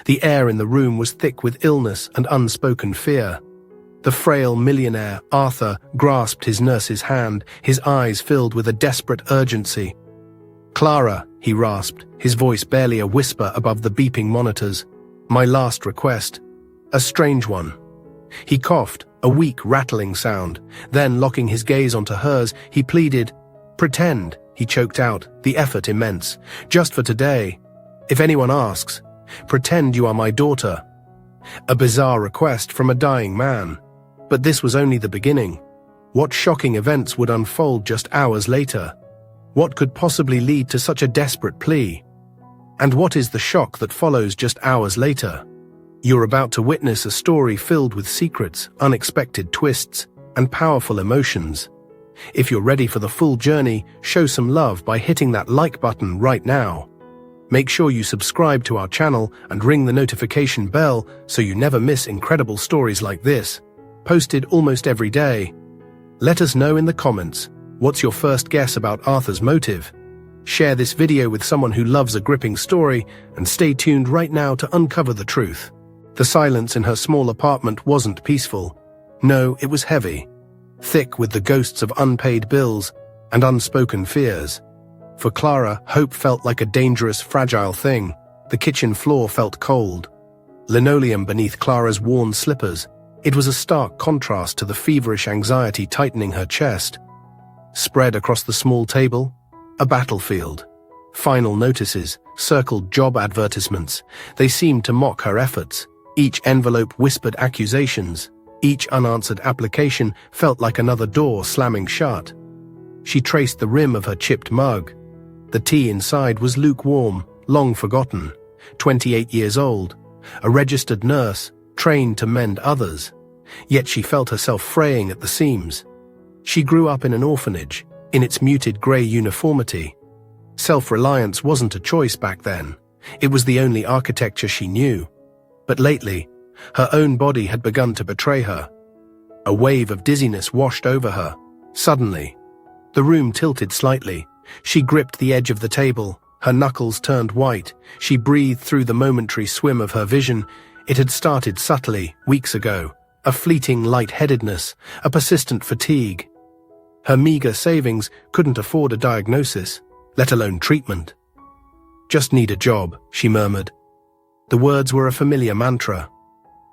The air in the room was thick with illness and unspoken fear. The frail millionaire, Arthur, grasped his nurse's hand, his eyes filled with a desperate urgency. "Clara," he rasped, his voice barely a whisper above the beeping monitors. "My last request. A strange one." He coughed, a weak, rattling sound. Then, locking his gaze onto hers, he pleaded, "Pretend," he choked out, the effort immense. "Just for today. If anyone asks, pretend you are my daughter." A bizarre request from a dying man. But this was only the beginning. What shocking events would unfold just hours later? What could possibly lead to such a desperate plea? And what is the shock that follows just hours later? You're about to witness a story filled with secrets, unexpected twists, and powerful emotions. If you're ready for the full journey, show some love by hitting that like button right now. Make sure you subscribe to our channel and ring the notification bell so you never miss incredible stories like this, posted almost every day. Let us know in the comments, what's your first guess about Arthur's motive? Share this video with someone who loves a gripping story, and stay tuned right now to uncover the truth. The silence in her small apartment wasn't peaceful. No, it was heavy, thick with the ghosts of unpaid bills and unspoken fears. For Clara, hope felt like a dangerous, fragile thing. The kitchen floor felt cold. Linoleum beneath Clara's worn slippers. It was a stark contrast to the feverish anxiety tightening her chest. Spread across the small table, a battlefield. Final notices, circled job advertisements. They seemed to mock her efforts. Each envelope whispered accusations. Each unanswered application felt like another door slamming shut. She traced the rim of her chipped mug. The tea inside was lukewarm, long forgotten. 28 years old, a registered nurse, trained to mend others. Yet she felt herself fraying at the seams. She grew up in an orphanage, in its muted grey uniformity. Self-reliance wasn't a choice back then. It was the only architecture she knew. But lately, her own body had begun to betray her. A wave of dizziness washed over her. Suddenly, the room tilted slightly. She gripped the edge of the table. Her knuckles turned white. She breathed through the momentary swim of her vision. It had started subtly, weeks ago. A fleeting lightheadedness, a persistent fatigue. Her meager savings couldn't afford a diagnosis, let alone treatment. "Just need a job," she murmured. The words were a familiar mantra,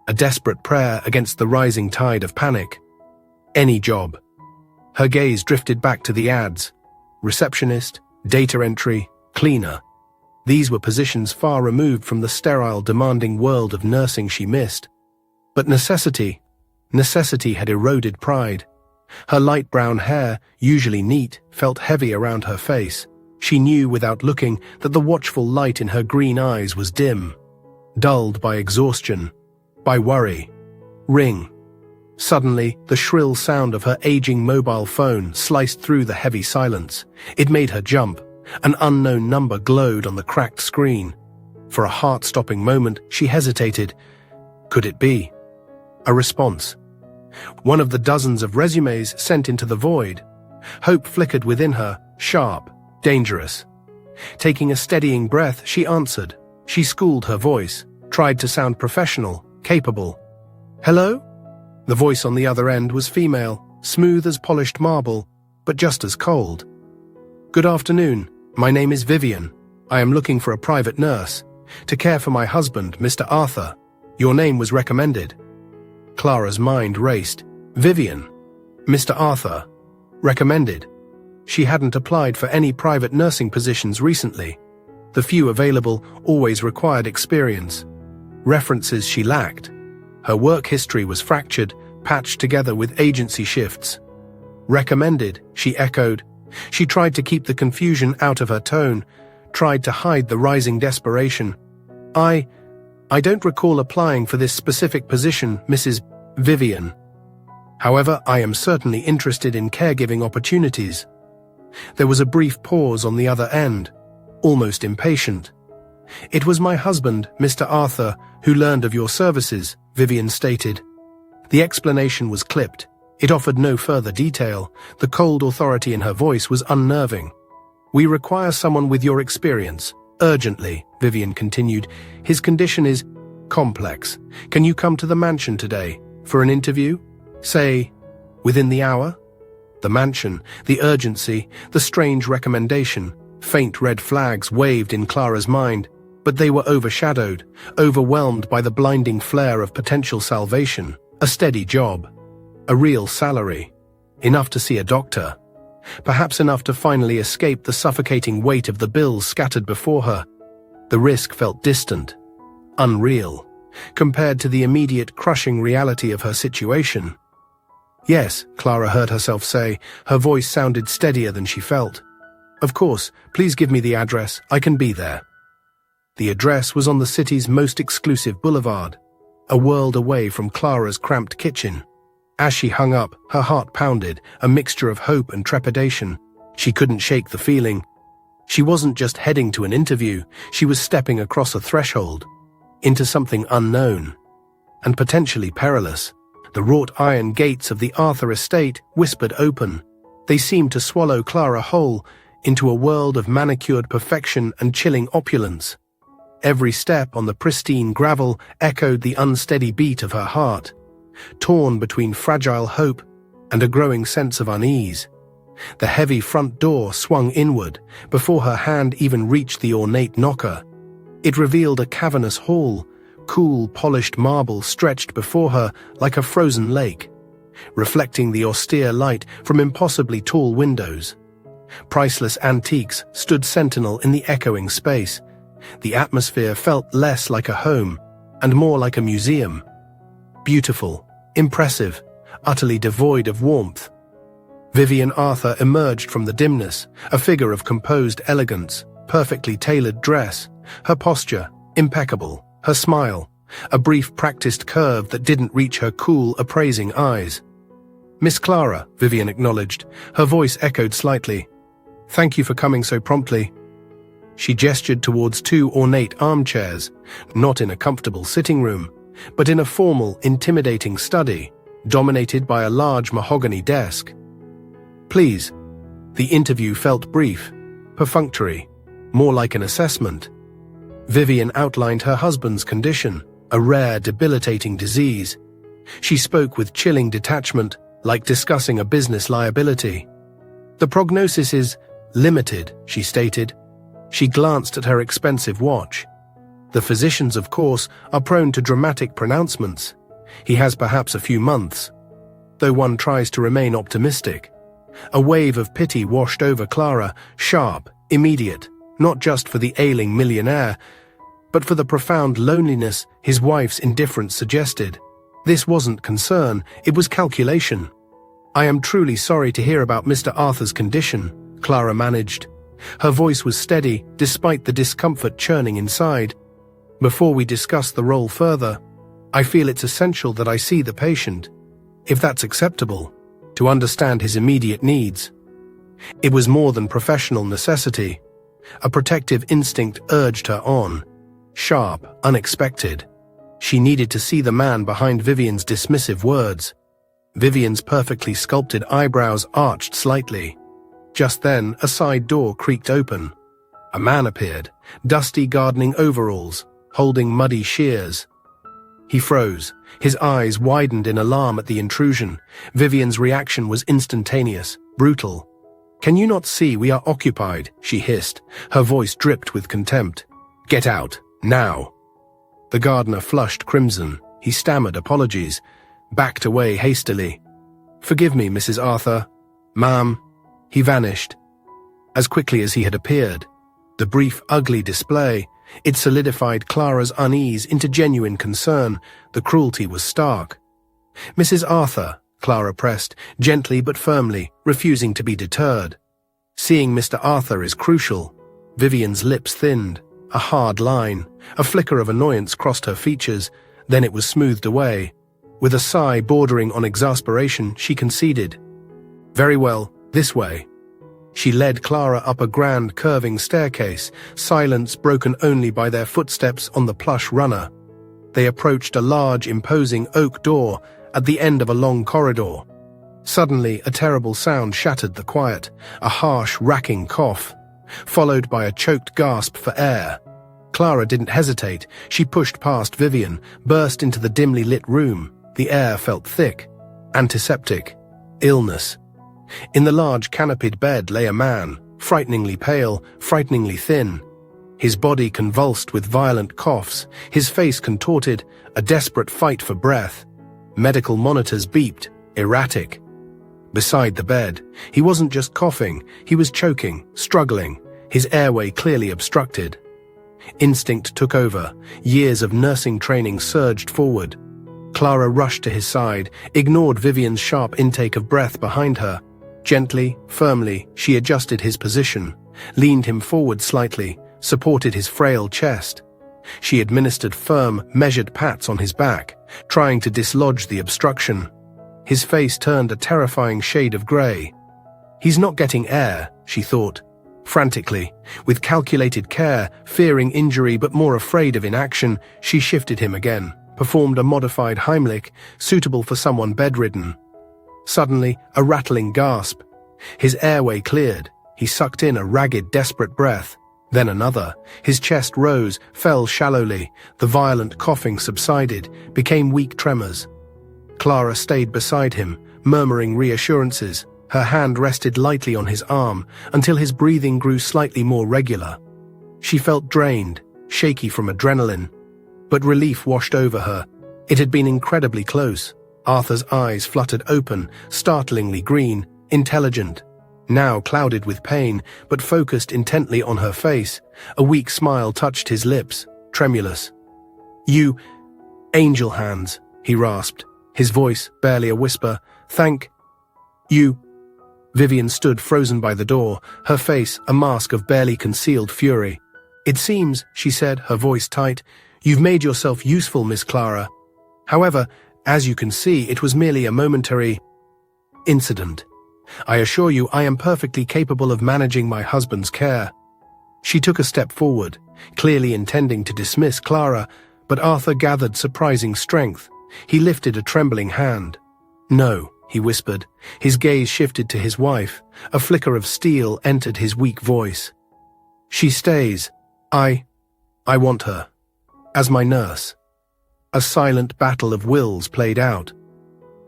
a desperate prayer against the rising tide of panic. Any job. Her gaze drifted back to the ads. Receptionist, data entry, cleaner. These were positions far removed from the sterile, demanding world of nursing she missed. But necessity had eroded pride. Her light brown hair, usually neat, felt heavy around her face. She knew without looking that the watchful light in her green eyes was dim, dulled by exhaustion, by worry. Ring. Suddenly, the shrill sound of her aging mobile phone sliced through the heavy silence. It made her jump. An unknown number glowed on the cracked screen. For a heart-stopping moment, she hesitated. Could it be? A response. One of the dozens of resumes sent into the void. Hope flickered within her, sharp, dangerous. Taking a steadying breath, she answered. She schooled her voice, tried to sound professional, capable. "Hello?" The voice on the other end was female, smooth as polished marble, but just as cold. "Good afternoon. My name is Vivian. I am looking for a private nurse, to care for my husband, Mr. Arthur. Your name was recommended." Clara's mind raced. Vivian. Mr. Arthur. Recommended. She hadn't applied for any private nursing positions recently. The few available always required experience. References she lacked. Her work history was fractured, patched together with agency shifts. Recommended, she echoed. She tried to keep the confusion out of her tone, tried to hide the rising desperation. I don't recall applying for this specific position, Mrs. Vivian. However, I am certainly interested in caregiving opportunities." There was a brief pause on the other end, almost impatient. "It was my husband, Mr. Arthur, who learned of your services," Vivian stated. The explanation was clipped. It offered no further detail. The cold authority in her voice was unnerving. "We require someone with your experience. Urgently," Vivian continued. "His condition is Complex. Can you come to the mansion today for an interview? Say, within the hour? The mansion, the urgency, the strange recommendation, faint red flags waved in Clara's mind, but they were overshadowed, overwhelmed by the blinding flare of potential salvation, a steady job, a real salary, enough to see a doctor, perhaps enough to finally escape the suffocating weight of the bills scattered before her. The risk felt distant, unreal, compared to the immediate crushing reality of her situation. Yes, Clara heard herself say, her voice sounded steadier than she felt. Of course, please give me the address, I can be there. The address was on the city's most exclusive boulevard, a world away from Clara's cramped kitchen. As she hung up, her heart pounded, a mixture of hope and trepidation. She couldn't shake the feeling. She wasn't just heading to an interview, she was stepping across a threshold, into something unknown, and potentially perilous. The wrought iron gates of the Arthur estate whispered open. They seemed to swallow Clara whole into a world of manicured perfection and chilling opulence. Every step on the pristine gravel echoed the unsteady beat of her heart, torn between fragile hope and a growing sense of unease. The heavy front door swung inward before her hand even reached the ornate knocker. It revealed a cavernous hall, cool, polished marble stretched before her like a frozen lake, reflecting the austere light from impossibly tall windows. Priceless antiques stood sentinel in the echoing space. The atmosphere felt less like a home and more like a museum. Beautiful, impressive, utterly devoid of warmth. Vivian Arthur emerged from the dimness, a figure of composed elegance, perfectly tailored dress, her posture impeccable, her smile a brief practiced curve that didn't reach her cool, appraising eyes. "Miss Clara," Vivian acknowledged, her voice echoed slightly. "Thank you for coming so promptly." She gestured towards two ornate armchairs, not in a comfortable sitting room, but in a formal, intimidating study, dominated by a large mahogany desk. "Please." The interview felt brief, perfunctory, more like an assessment. Vivian outlined her husband's condition, a rare, debilitating disease. She spoke with chilling detachment, like discussing a business liability. "The prognosis is limited," she stated. She glanced at her expensive watch. "The physicians, of course, are prone to dramatic pronouncements. He has perhaps a few months," though one tries to remain optimistic. A wave of pity washed over Clara, sharp, immediate, not just for the ailing millionaire, but for the profound loneliness his wife's indifference suggested. This wasn't concern, it was calculation. "I am truly sorry to hear about Mr. Arthur's condition," Clara managed. Her voice was steady, despite the discomfort churning inside. "Before we discuss the role further, I feel it's essential that I see the patient, if that's acceptable, to understand his immediate needs." It was more than professional necessity. A protective instinct urged her on, sharp, unexpected. She needed to see the man behind Vivian's dismissive words. Vivian's perfectly sculpted eyebrows arched slightly. Just then, a side door creaked open. A man appeared, dusty gardening overalls, holding muddy shears. He froze. His eyes widened in alarm at the intrusion. Vivian's reaction was instantaneous, brutal. "Can you not see we are occupied?" she hissed. Her voice dripped with contempt. "Get out, now." The gardener flushed crimson. He stammered apologies, backed away hastily. "Forgive me, Mrs. Arthur. Ma'am." He vanished. As quickly as he had appeared, the brief, ugly display, it solidified Clara's unease into genuine concern. The cruelty was stark. "Mrs. Arthur," Clara pressed, gently but firmly, refusing to be deterred. "Seeing Mr. Arthur is crucial." Vivian's lips thinned. A hard line, a flicker of annoyance crossed her features, then it was smoothed away. With a sigh bordering on exasperation, she conceded. "Very well, this way." She led Clara up a grand curving staircase, silence broken only by their footsteps on the plush runner. They approached a large, imposing oak door at the end of a long corridor. Suddenly, a terrible sound shattered the quiet, a harsh, racking cough, followed by a choked gasp for air. Clara didn't hesitate. She pushed past Vivian, burst into the dimly lit room. The air felt thick. Antiseptic. Illness. In the large canopied bed lay a man, frighteningly pale, frighteningly thin. His body convulsed with violent coughs, his face contorted, a desperate fight for breath. Medical monitors beeped, erratic. Beside the bed, he wasn't just coughing, he was choking, struggling, his airway clearly obstructed. Instinct took over, years of nursing training surged forward. Clara rushed to his side, ignored Vivian's sharp intake of breath behind her. Gently, firmly, she adjusted his position, leaned him forward slightly, supported his frail chest. She administered firm, measured pats on his back, trying to dislodge the obstruction. His face turned a terrifying shade of grey. He's not getting air, she thought. Frantically, with calculated care, fearing injury but more afraid of inaction, she shifted him again, performed a modified Heimlich, suitable for someone bedridden. Suddenly, a rattling gasp. His airway cleared. He sucked in a ragged, desperate breath. Then another. His chest rose, fell shallowly. The violent coughing subsided, became weak tremors. Clara stayed beside him, murmuring reassurances. Her hand rested lightly on his arm until his breathing grew slightly more regular. She felt drained, shaky from adrenaline. But relief washed over her. It had been incredibly close. Arthur's eyes fluttered open, startlingly green, intelligent. Now clouded with pain, but focused intently on her face. A weak smile touched his lips, tremulous. "You... angel hands," he rasped, his voice barely a whisper. "Thank... you..." Vivian stood frozen by the door, her face a mask of barely concealed fury. "It seems," she said, her voice tight, "you've made yourself useful, Miss Clara. However, as you can see, it was merely a momentary incident. I assure you I am perfectly capable of managing my husband's care." She took a step forward, clearly intending to dismiss Clara, but Arthur gathered surprising strength. He lifted a trembling hand. "No," he whispered. His gaze shifted to his wife. A flicker of steel entered his weak voice. "She stays. I want her. As my nurse." A silent battle of wills played out.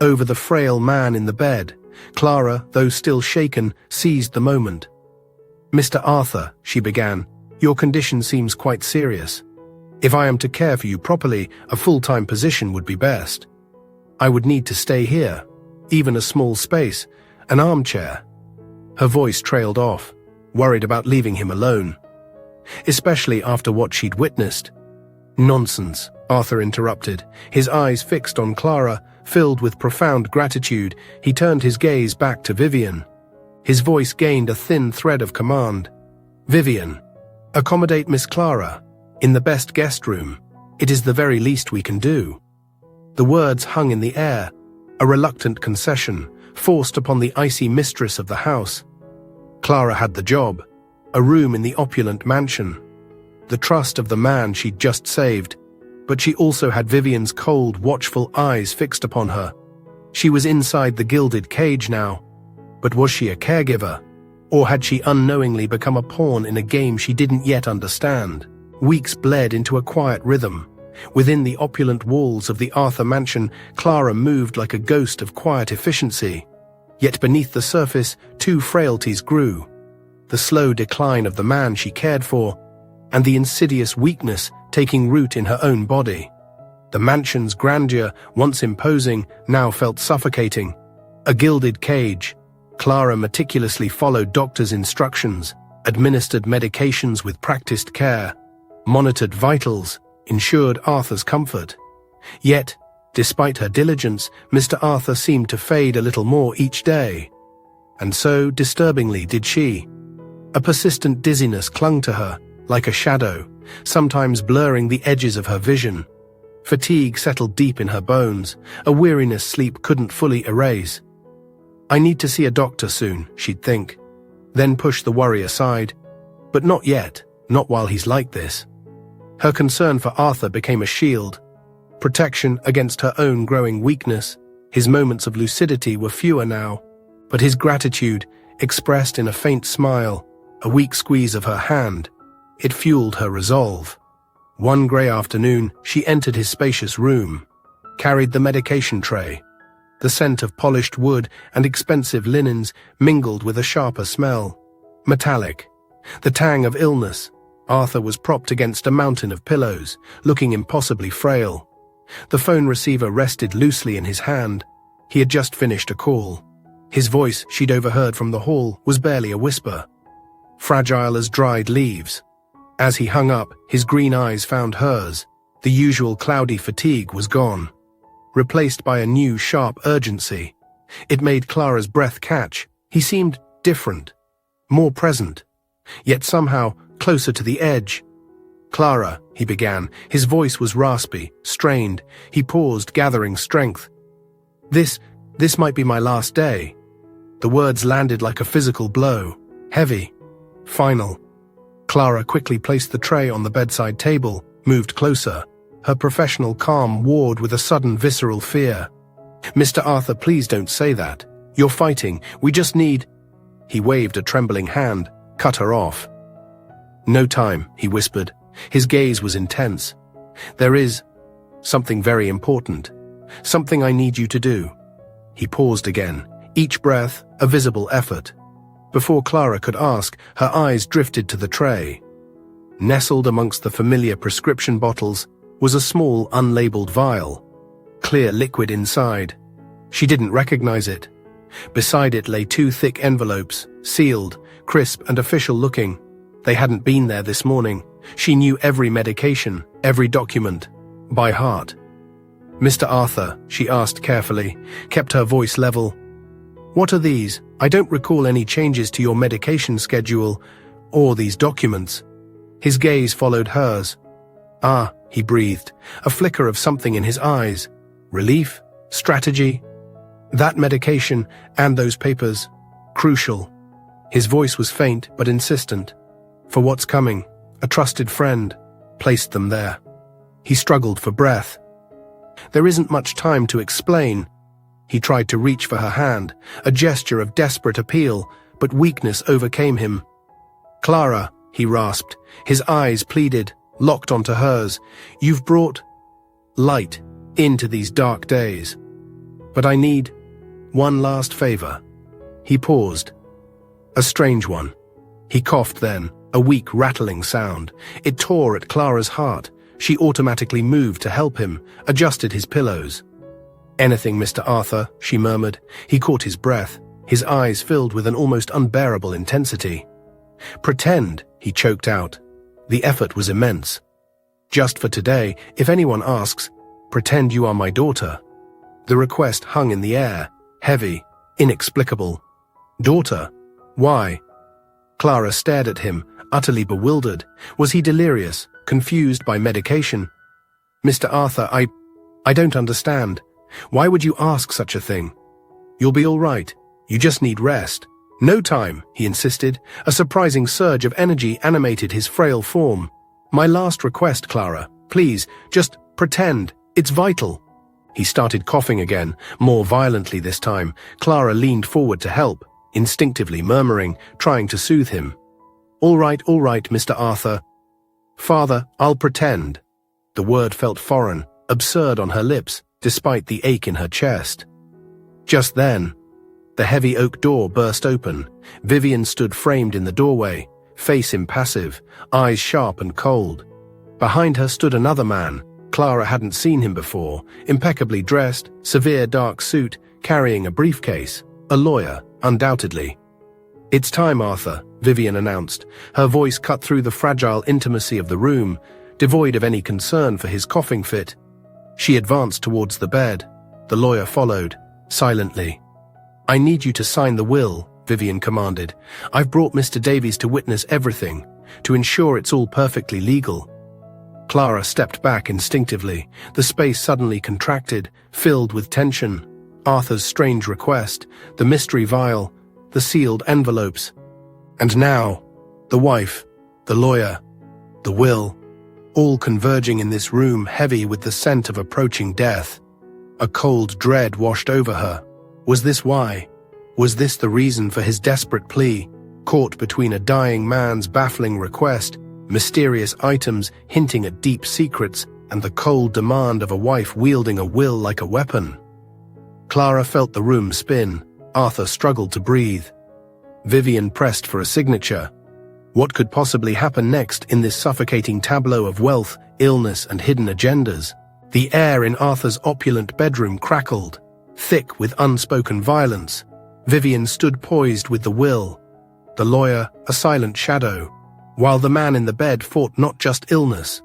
Over the frail man in the bed, Clara, though still shaken, seized the moment. "Mr. Arthur," she began, "your condition seems quite serious. If I am to care for you properly, a full-time position would be best. I would need to stay here, even a small space, an armchair." Her voice trailed off, worried about leaving him alone. Especially after what she'd witnessed. "Nonsense," Arthur interrupted, his eyes fixed on Clara, filled with profound gratitude. He turned his gaze back to Vivian. His voice gained a thin thread of command. "Vivian, accommodate Miss Clara. In the best guest room. It is the very least we can do." The words hung in the air, a reluctant concession, forced upon the icy mistress of the house. Clara had the job, a room in the opulent mansion, the trust of the man she'd just saved, but she also had Vivian's cold, watchful eyes fixed upon her. She was inside the gilded cage now, but was she a caregiver? Or had she unknowingly become a pawn in a game she didn't yet understand? Weeks bled into a quiet rhythm. Within the opulent walls of the Arthur mansion, Clara moved like a ghost of quiet efficiency. Yet beneath the surface, two frailties grew. The slow decline of the man she cared for, and the insidious weakness taking root in her own body. The mansion's grandeur, once imposing, now felt suffocating. A gilded cage. Clara meticulously followed doctors' instructions, administered medications with practiced care, monitored vitals, ensured Arthur's comfort. Yet, despite her diligence, Mr. Arthur seemed to fade a little more each day. And so, disturbingly, did she. A persistent dizziness clung to her, like a shadow, sometimes blurring the edges of her vision. Fatigue settled deep in her bones, a weariness sleep couldn't fully erase. "I need to see a doctor soon," she'd think, then push the worry aside. But not yet, not while he's like this. Her concern for Arthur became a shield, protection against her own growing weakness. His moments of lucidity were fewer now, but his gratitude, expressed in a faint smile, a weak squeeze of her hand, it fueled her resolve. One grey afternoon, she entered his spacious room, carried the medication tray. The scent of polished wood and expensive linens mingled with a sharper smell. Metallic. The tang of illness. Arthur was propped against a mountain of pillows, looking impossibly frail. The phone receiver rested loosely in his hand. He had just finished a call. His voice, she'd overheard from the hall, was barely a whisper. Fragile as dried leaves. As he hung up, his green eyes found hers. The usual cloudy fatigue was gone, replaced by a new, sharp urgency. It made Clara's breath catch. He seemed different, more present, yet somehow closer to the edge. "Clara," he began. His voice was raspy, strained. He paused, gathering strength. This might be my last day." The words landed like a physical blow, heavy, final. Clara quickly placed the tray on the bedside table, moved closer. Her professional calm warred with a sudden visceral fear. "Mr. Arthur, please don't say that. You're fighting. We just need—" He waved a trembling hand, cut her off. "No time," he whispered. His gaze was intense. "There is something very important. Something I need you to do." He paused again, each breath a visible effort. Before Clara could ask, her eyes drifted to the tray. Nestled amongst the familiar prescription bottles was a small, unlabeled vial, clear liquid inside. She didn't recognize it. Beside it lay two thick envelopes, sealed, crisp and official-looking. They hadn't been there this morning. She knew every medication, every document, by heart. "Mr. Arthur," she asked carefully, kept her voice level. "What are these? I don't recall any changes to your medication schedule or these documents." His gaze followed hers. "Ah," he breathed, a flicker of something in his eyes. Relief? Strategy? "That medication and those papers, crucial." His voice was faint but insistent. "For what's coming, a trusted friend placed them there." He struggled for breath. "There isn't much time to explain." He tried to reach for her hand, a gesture of desperate appeal, but weakness overcame him. "Clara," he rasped, his eyes pleaded, locked onto hers. "You've brought light into these dark days. But I need one last favor." He paused. A strange one. He coughed then, a weak rattling sound. It tore at Clara's heart. She automatically moved to help him, adjusted his pillows. "Anything, Mr. Arthur," she murmured. He caught his breath, his eyes filled with an almost unbearable intensity. "Pretend," he choked out. The effort was immense. "Just for today, if anyone asks, pretend you are my daughter." The request hung in the air, heavy, inexplicable. "Daughter? Why?" Clara stared at him, utterly bewildered. Was he delirious, confused by medication? "Mr. Arthur, I don't understand. Why would you ask such a thing? You'll be all right. You just need rest." "No time," he insisted. A surprising surge of energy animated his frail form. "My last request, Clara. Please, just pretend. It's vital." He started coughing again, more violently this time. Clara leaned forward to help, instinctively murmuring, trying to soothe him. All right, Mr. Arthur." "Father, I'll pretend." The word felt foreign, absurd on her lips, despite the ache in her chest. Just then, the heavy oak door burst open. Vivian stood framed in the doorway, face impassive, eyes sharp and cold. Behind her stood another man. Clara hadn't seen him before, impeccably dressed, severe dark suit, carrying a briefcase. A lawyer, undoubtedly. "It's time, Arthur," Vivian announced. Her voice cut through the fragile intimacy of the room, devoid of any concern for his coughing fit. She advanced towards the bed. The lawyer followed, silently. "I need you to sign the will," Vivian commanded. "I've brought Mr. Davies to witness everything, to ensure it's all perfectly legal." Clara stepped back instinctively. The space suddenly contracted, filled with tension. Arthur's strange request, the mystery vial, the sealed envelopes. And now, the wife, the lawyer, the will, all converging in this room, heavy with the scent of approaching death. A cold dread washed over her. Was this why? Was this the reason for his desperate plea, caught between a dying man's baffling request mysterious items hinting at deep secrets, and the cold demand of a wife wielding a will like a weapon. Clara felt the room spin. Arthur struggled to breathe. Vivian pressed for a signature. What could possibly happen next in this suffocating tableau of wealth, illness, and hidden agendas? The air in Arthur's opulent bedroom crackled, thick with unspoken violence. Vivian stood poised with the will, the lawyer a silent shadow, while the man in the bed fought not just illness,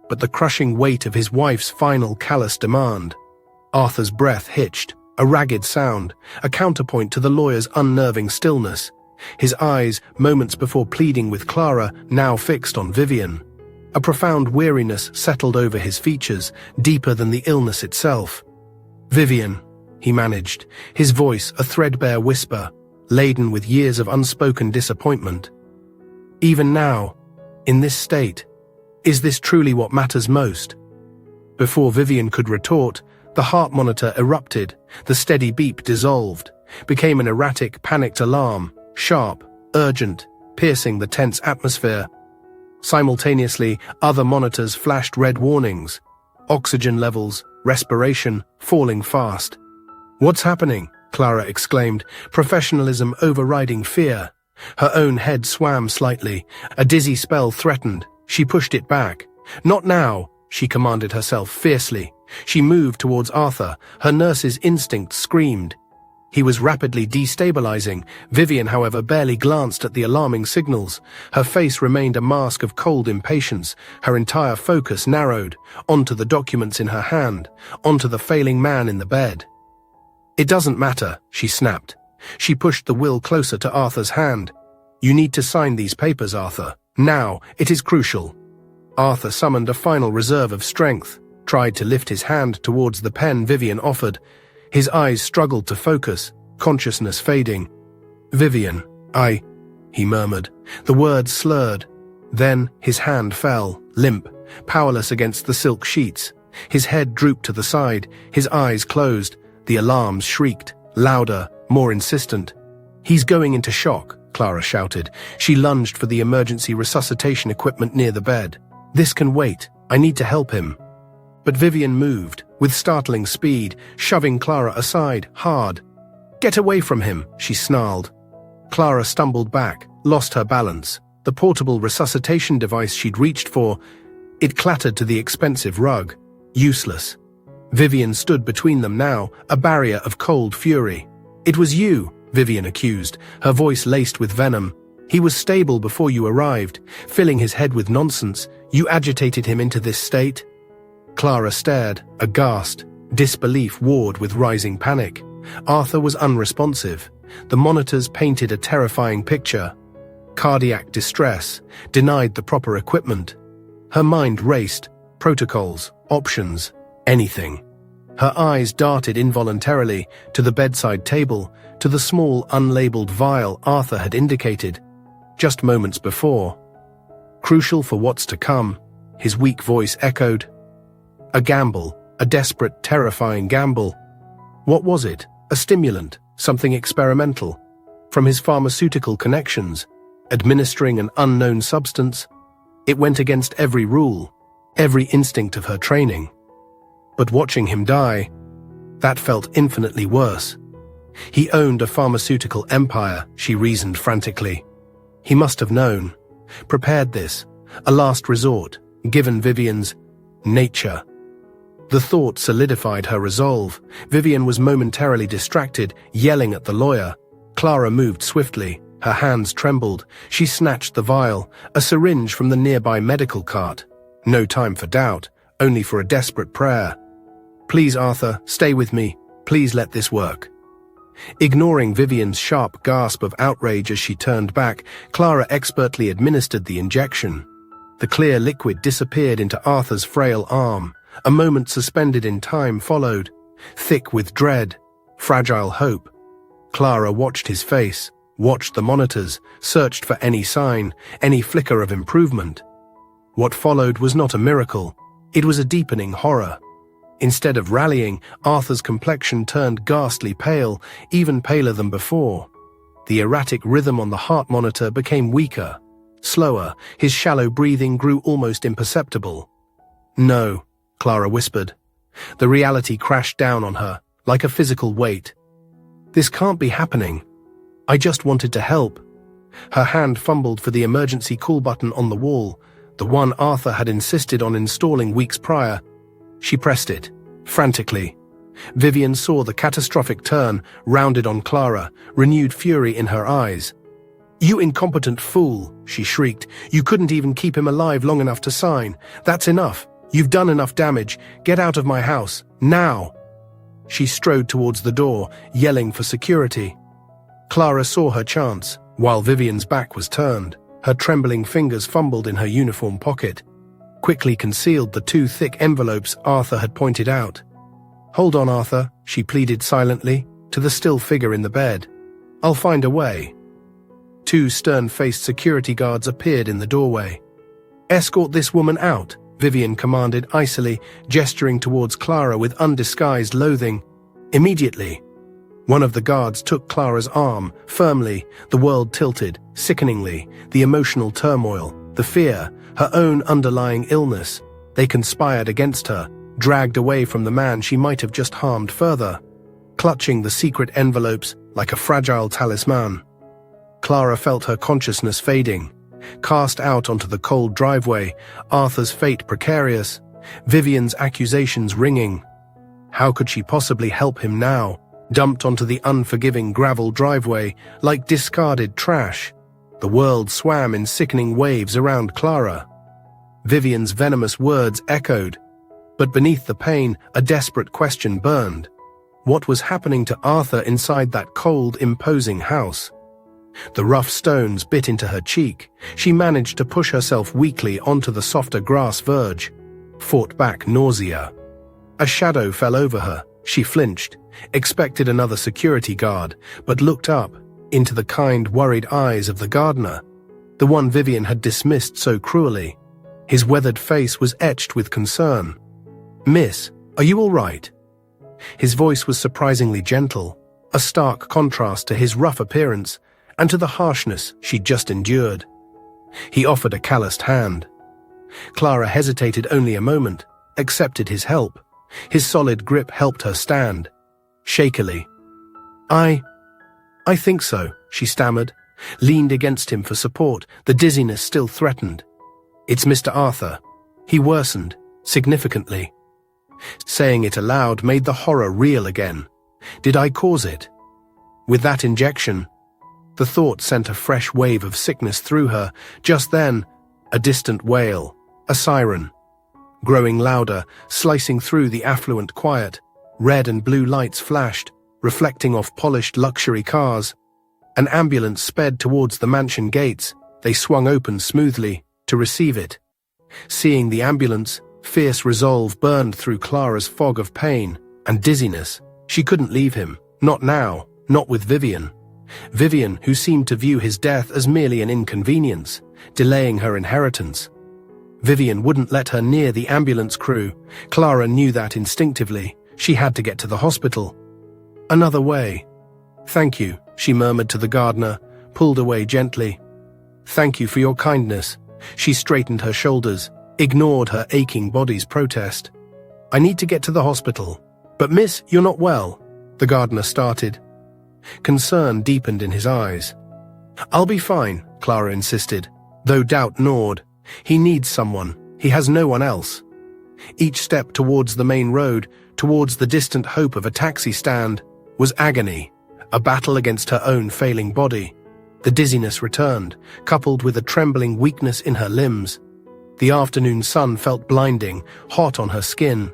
but the crushing weight of his wife's final callous demand. Arthur's breath hitched, a ragged sound, a counterpoint to the lawyer's unnerving stillness. His eyes, moments before pleading with Clara, now fixed on Vivian. A profound weariness settled over his features, deeper than the illness itself. "Vivian," he managed, his voice a threadbare whisper, laden with years of unspoken disappointment. "Even now, in this state, is this truly what matters most?" Before Vivian could retort, the heart monitor erupted, the steady beep dissolved, became an erratic, panicked alarm, sharp, urgent, piercing the tense atmosphere. Simultaneously, other monitors flashed red warnings. Oxygen levels, respiration, falling fast. "What's happening?" Clara exclaimed, professionalism overriding fear. Her own head swam slightly. A dizzy spell threatened. She pushed it back. "Not now," she commanded herself fiercely. She moved towards Arthur. Her nurse's instinct screamed. He was rapidly destabilizing. Vivian, however, barely glanced at the alarming signals. Her face remained a mask of cold impatience. Her entire focus narrowed, onto the documents in her hand, onto the failing man in the bed. "It doesn't matter," she snapped. She pushed the will closer to Arthur's hand. "You need to sign these papers, Arthur. Now, it is crucial." Arthur summoned a final reserve of strength, tried to lift his hand towards the pen Vivian offered. His eyes struggled to focus, consciousness fading. "Vivian, he murmured. The words slurred. Then his hand fell, limp, powerless against the silk sheets. His head drooped to the side, his eyes closed. The alarms shrieked, louder, more insistent. "He's going into shock," Clara shouted. She lunged for the emergency resuscitation equipment near the bed. "This can wait. I need to help him." But Vivian moved, with startling speed, shoving Clara aside, hard. "Get away from him," she snarled. Clara stumbled back, lost her balance. The portable resuscitation device she'd reached for, it clattered to the expensive rug. Useless. Vivian stood between them now, a barrier of cold fury. "It was you," Vivian accused, her voice laced with venom. "He was stable before you arrived, filling his head with nonsense. You agitated him into this state." Clara stared, aghast. Disbelief warred with rising panic. Arthur was unresponsive. The monitors painted a terrifying picture. Cardiac distress, denied the proper equipment. Her mind raced. Protocols, options, anything. Her eyes darted involuntarily to the bedside table, to the small unlabeled vial Arthur had indicated just moments before. "Crucial for what's to come," his weak voice echoed. A gamble, a desperate, terrifying gamble. What was it? A stimulant, something experimental. From his pharmaceutical connections, administering an unknown substance, it went against every rule, every instinct of her training. But watching him die, that felt infinitely worse. He owned a pharmaceutical empire, she reasoned frantically. He must have known, prepared this, a last resort, given Vivian's nature. The thought solidified her resolve. Vivian was momentarily distracted, yelling at the lawyer. Clara moved swiftly. Her hands trembled. She snatched the vial, a syringe from the nearby medical cart. No time for doubt, only for a desperate prayer. "Please, Arthur, stay with me. Please let this work." Ignoring Vivian's sharp gasp of outrage as she turned back, Clara expertly administered the injection. The clear liquid disappeared into Arthur's frail arm. A moment suspended in time followed, thick with dread, fragile hope. Clara watched his face, watched the monitors, searched for any sign, any flicker of improvement. What followed was not a miracle. It was a deepening horror. Instead of rallying, Arthur's complexion turned ghastly pale, even paler than before. The erratic rhythm on the heart monitor became weaker. Slower, his shallow breathing grew almost imperceptible. "No," Clara whispered. The reality crashed down on her, like a physical weight. "This can't be happening. I just wanted to help." Her hand fumbled for the emergency call button on the wall, the one Arthur had insisted on installing weeks prior. She pressed it, frantically. Vivian saw the catastrophic turn, rounded on Clara, renewed fury in her eyes. "You incompetent fool," she shrieked. "You couldn't even keep him alive long enough to sign. That's enough. You've done enough damage. Get out of my house, now." She strode towards the door, yelling for security. Clara saw her chance, while Vivian's back was turned. Her trembling fingers fumbled in her uniform pocket, quickly concealed the two thick envelopes Arthur had pointed out. "Hold on, Arthur," she pleaded silently, to the still figure in the bed. "I'll find a way." Two stern-faced security guards appeared in the doorway. "Escort this woman out," Vivian commanded icily, gesturing towards Clara with undisguised loathing. "Immediately." One of the guards took Clara's arm, firmly, the world tilted, sickeningly, the emotional turmoil, the fear, her own underlying illness. They conspired against her, dragged away from the man she might have just harmed further, clutching the secret envelopes like a fragile talisman. Clara felt her consciousness fading, cast out onto the cold driveway, Arthur's fate precarious, Vivian's accusations ringing. How could she possibly help him now, dumped onto the unforgiving gravel driveway like discarded trash? The world swam in sickening waves around Clara. Vivian's venomous words echoed, but beneath the pain, a desperate question burned. What was happening to Arthur inside that cold, imposing house? The rough stones bit into her cheek. She managed to push herself weakly onto the softer grass verge, fought back nausea. A shadow fell over her. She flinched, expected another security guard, but looked up, into the kind, worried eyes of the gardener, the one Vivian had dismissed so cruelly. His weathered face was etched with concern. "Miss, are you all right?" His voice was surprisingly gentle, a stark contrast to his rough appearance and to the harshness she'd just endured. He offered a calloused hand. Clara hesitated only a moment, accepted his help. His solid grip helped her stand. Shakily. I think so," she stammered, leaned against him for support, the dizziness still threatened. "It's Mr. Arthur. He worsened, significantly." Saying it aloud made the horror real again. Did I cause it? With that injection? The thought sent a fresh wave of sickness through her. Just then, a distant wail, a siren. Growing louder, slicing through the affluent quiet, red and blue lights flashed, reflecting off polished luxury cars. An ambulance sped towards the mansion gates. They swung open smoothly, to receive it. Seeing the ambulance, fierce resolve burned through Clara's fog of pain and dizziness. She couldn't leave him, not now, not with Vivian. Vivian, who seemed to view his death as merely an inconvenience, delaying her inheritance. Vivian wouldn't let her near the ambulance crew. Clara knew that instinctively. She had to get to the hospital. Another way. "Thank you," she murmured to the gardener, pulled away gently. "Thank you for your kindness." She straightened her shoulders, ignored her aching body's protest. "I need to get to the hospital." "But miss, you're not well," the gardener started. Concern deepened in his eyes. "I'll be fine," Clara insisted, though doubt gnawed. "He needs someone. He has no one else." Each step towards the main road, towards the distant hope of a taxi stand, was agony, a battle against her own failing body. The dizziness returned, coupled with a trembling weakness in her limbs. The afternoon sun felt blinding, hot on her skin.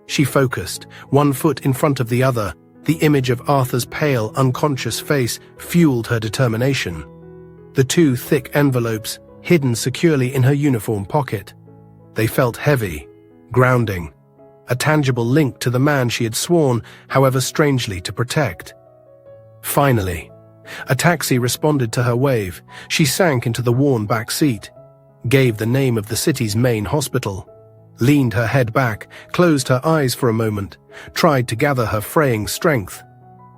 She focused, one foot in front of the other. The image of Arthur's pale, unconscious face fueled her determination. The two thick envelopes, hidden securely in her uniform pocket. They felt heavy, grounding, a tangible link to the man she had sworn, however strangely, to protect. Finally, a taxi responded to her wave. She sank into the worn back seat, gave the name of the city's main hospital, leaned her head back, closed her eyes for a moment, tried to gather her fraying strength.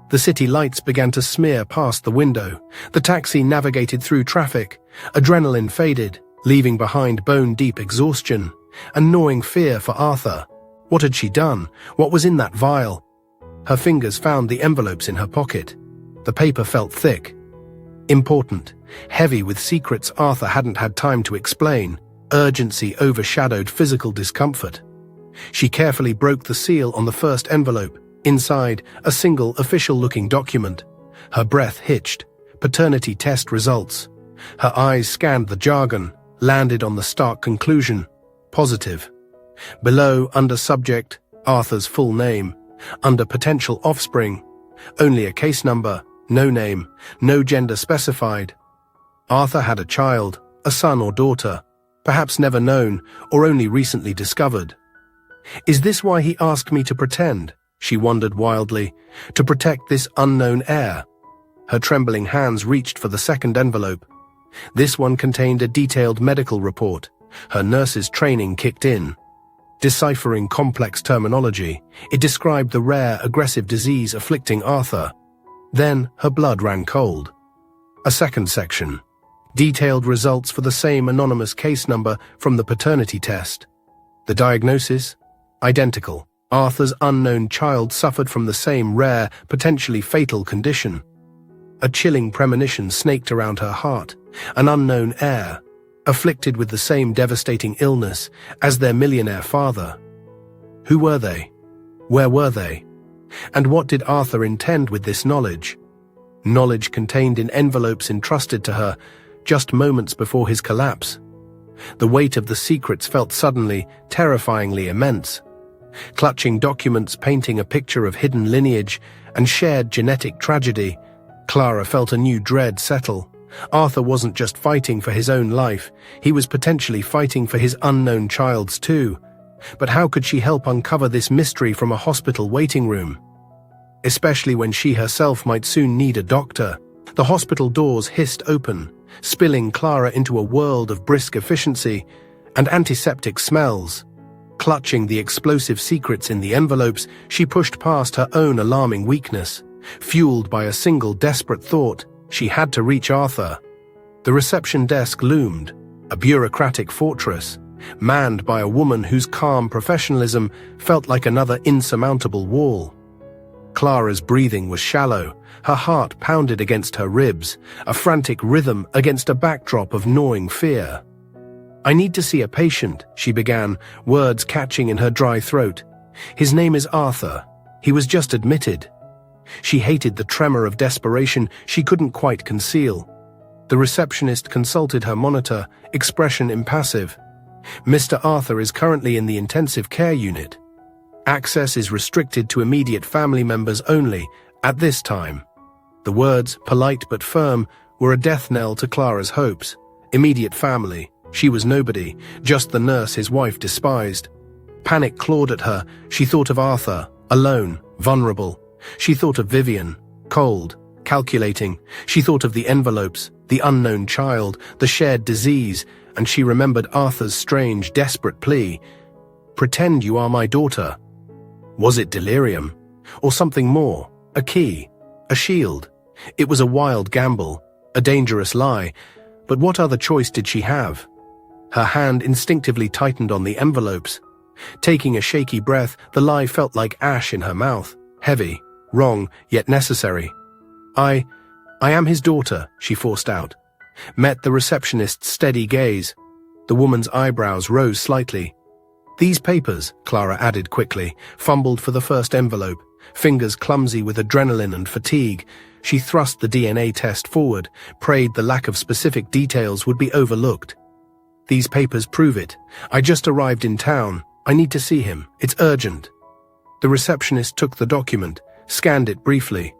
The city lights began to smear past the window. The taxi navigated through traffic. Adrenaline faded, leaving behind bone-deep exhaustion, and gnawing fear for Arthur. What had she done? What was in that vial? Her fingers found the envelopes in her pocket. The paper felt thick. Important. Heavy with secrets Arthur hadn't had time to explain. Urgency overshadowed physical discomfort. She carefully broke the seal on the first envelope. Inside, a single official-looking document. Her breath hitched. Paternity test results. Her eyes scanned the jargon, landed on the stark conclusion. Positive. Below, under subject, Arthur's full name. Under potential offspring, only a case number, no name, no gender specified. Arthur had a child, a son or daughter, perhaps never known or only recently discovered. Is this why he asked me to pretend? She wondered wildly, to protect this unknown heir. Her trembling hands reached for the second envelope. This one contained a detailed medical report. Her nurse's training kicked in. Deciphering complex terminology, it described the rare, aggressive disease afflicting Arthur. Then her blood ran cold. A second section. Detailed results for the same anonymous case number from the paternity test. The diagnosis? Identical. Arthur's unknown child suffered from the same rare, potentially fatal condition. A chilling premonition snaked around her heart. An unknown heir, afflicted with the same devastating illness as their millionaire father. Who were they? Where were they? And what did Arthur intend with this knowledge? Knowledge contained in envelopes entrusted to her just moments before his collapse. The weight of the secrets felt suddenly, terrifyingly immense. Clutching documents painting a picture of hidden lineage and shared genetic tragedy, Clara felt a new dread settle. Arthur wasn't just fighting for his own life, he was potentially fighting for his unknown child's too. But how could she help uncover this mystery from a hospital waiting room? Especially when she herself might soon need a doctor. The hospital doors hissed open, spilling Clara into a world of brisk efficiency and antiseptic smells. Clutching the explosive secrets in the envelopes, she pushed past her own alarming weakness. Fueled by a single desperate thought, she had to reach Arthur. The reception desk loomed, a bureaucratic fortress, manned by a woman whose calm professionalism felt like another insurmountable wall. Clara's breathing was shallow, her heart pounded against her ribs, a frantic rhythm against a backdrop of gnawing fear. "I need to see a patient," she began, words catching in her dry throat. "His name is Arthur. He was just admitted." She hated the tremor of desperation she couldn't quite conceal. The receptionist consulted her monitor, expression impassive. "Mr. Arthur is currently in the intensive care unit. Access is restricted to immediate family members only, at this time." The words, polite but firm, were a death knell to Clara's hopes. Immediate family. She was nobody, just the nurse his wife despised. Panic clawed at her. She thought of Arthur, alone, vulnerable. She thought of Vivian, cold, calculating. She thought of the envelopes, the unknown child, the shared disease, and she remembered Arthur's strange, desperate plea. "Pretend you are my daughter." Was it delirium? Or something more? A key? A shield? It was a wild gamble, a dangerous lie, but what other choice did she have? Her hand instinctively tightened on the envelopes. Taking a shaky breath, the lie felt like ash in her mouth, heavy, wrong, yet necessary. I am his daughter," she forced out. Met the receptionist's steady gaze. The woman's eyebrows rose slightly. "These papers," Clara added quickly, fumbled for the first envelope, fingers clumsy with adrenaline and fatigue. She thrust the DNA test forward, prayed the lack of specific details would be overlooked. "These papers prove it. I just arrived in town. I need to see him. It's urgent." The receptionist took the document, scanned it briefly.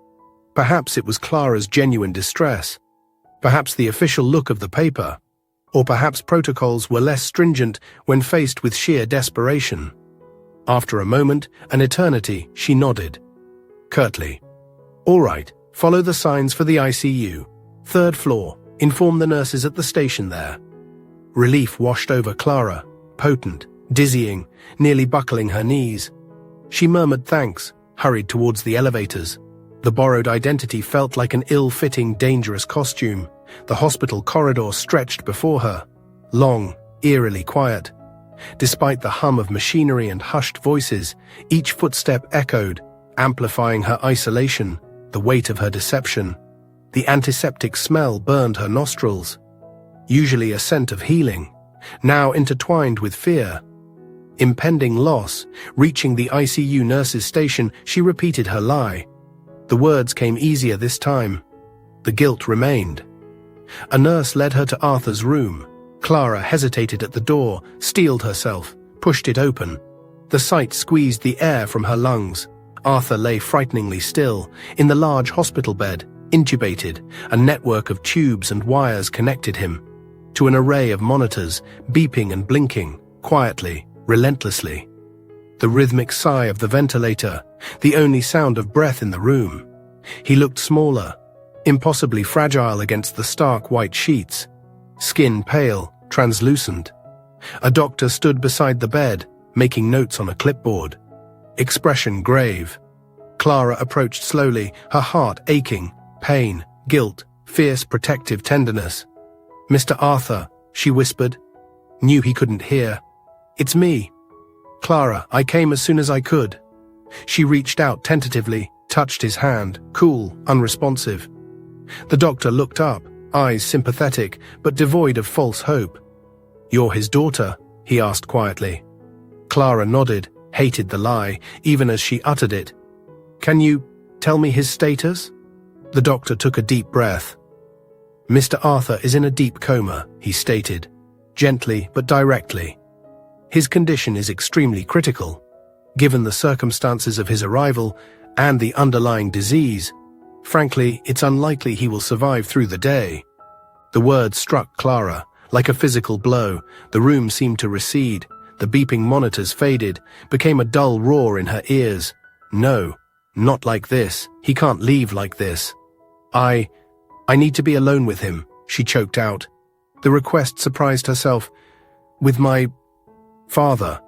Perhaps it was Clara's genuine distress. Perhaps the official look of the paper. Or perhaps protocols were less stringent when faced with sheer desperation. After a moment, an eternity, she nodded. Curtly. "All right, follow the signs for the ICU. 3rd floor. Inform the nurses at the station there." Relief washed over Clara, potent, dizzying, nearly buckling her knees. She murmured thanks, hurried towards the elevators. The borrowed identity felt like an ill-fitting, dangerous costume. The hospital corridor stretched before her, long, eerily quiet. Despite the hum of machinery and hushed voices, each footstep echoed, amplifying her isolation, the weight of her deception. The antiseptic smell burned her nostrils, usually a scent of healing, now intertwined with fear. Impending loss, reaching the ICU nurse's station, she repeated her lie. The words came easier this time. The guilt remained. A nurse led her to Arthur's room. Clara hesitated at the door, steeled herself, pushed it open. The sight squeezed the air from her lungs. Arthur lay frighteningly still, in the large hospital bed, intubated. A network of tubes and wires connected him to an array of monitors, beeping and blinking, quietly, relentlessly. The rhythmic sigh of the ventilator, the only sound of breath in the room. He looked smaller, impossibly fragile against the stark white sheets. Skin pale, translucent. A doctor stood beside the bed, making notes on a clipboard. Expression grave. Clara approached slowly, her heart aching, pain, guilt, fierce protective tenderness. "Mr. Arthur," she whispered. Knew he couldn't hear. "It's me. Clara, I came as soon as I could." She reached out tentatively, touched his hand, cool, unresponsive. The doctor looked up, eyes sympathetic, but devoid of false hope. "You're his daughter?" he asked quietly. Clara nodded, hated the lie, even as she uttered it. "Can you tell me his status?" The doctor took a deep breath. "Mr. Arthur is in a deep coma," he stated, gently but directly. "His condition is extremely critical. Given the circumstances of his arrival and the underlying disease, frankly, it's unlikely he will survive through the day." The words struck Clara like a physical blow. The room seemed to recede. The beeping monitors faded, became a dull roar in her ears. "No, not like this. He can't leave like this. I need to be alone with him," she choked out. The request surprised herself. "With my father."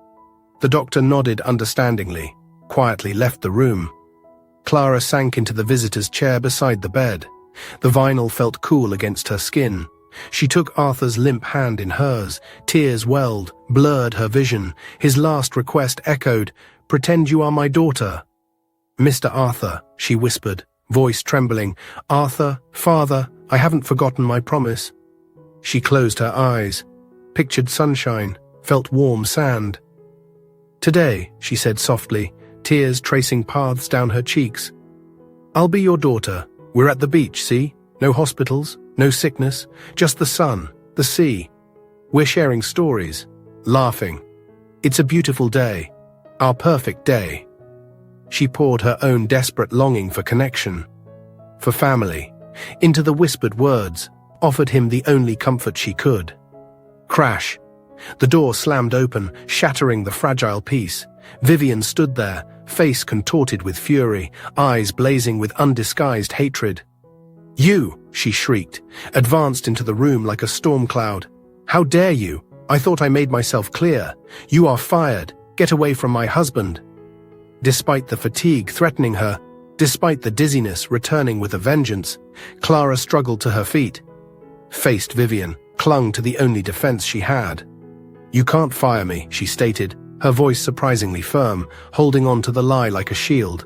The doctor nodded understandingly, quietly left the room. Clara sank into the visitor's chair beside the bed. The vinyl felt cool against her skin. She took Arthur's limp hand in hers. Tears welled, blurred her vision. His last request echoed, "Pretend you are my daughter." "Mr. Arthur," she whispered, voice trembling. "Arthur, father, I haven't forgotten my promise." She closed her eyes, pictured sunshine, felt warm sand. "Today," she said softly, tears tracing paths down her cheeks. "I'll be your daughter. We're at the beach, see? No hospitals, no sickness, just the sun, the sea. We're sharing stories, laughing. It's a beautiful day, our perfect day." She poured her own desperate longing for connection, for family, into the whispered words, offered him the only comfort she could. Crash. The door slammed open, shattering the fragile peace. Vivian stood there, face contorted with fury, eyes blazing with undisguised hatred. "You!" she shrieked, advanced into the room like a storm cloud. "How dare you? I thought I made myself clear. You are fired. Get away from my husband." Despite the fatigue threatening her, despite the dizziness returning with a vengeance, Clara struggled to her feet. Faced Vivian, clung to the only defense she had. "You can't fire me," she stated, her voice surprisingly firm, holding on to the lie like a shield.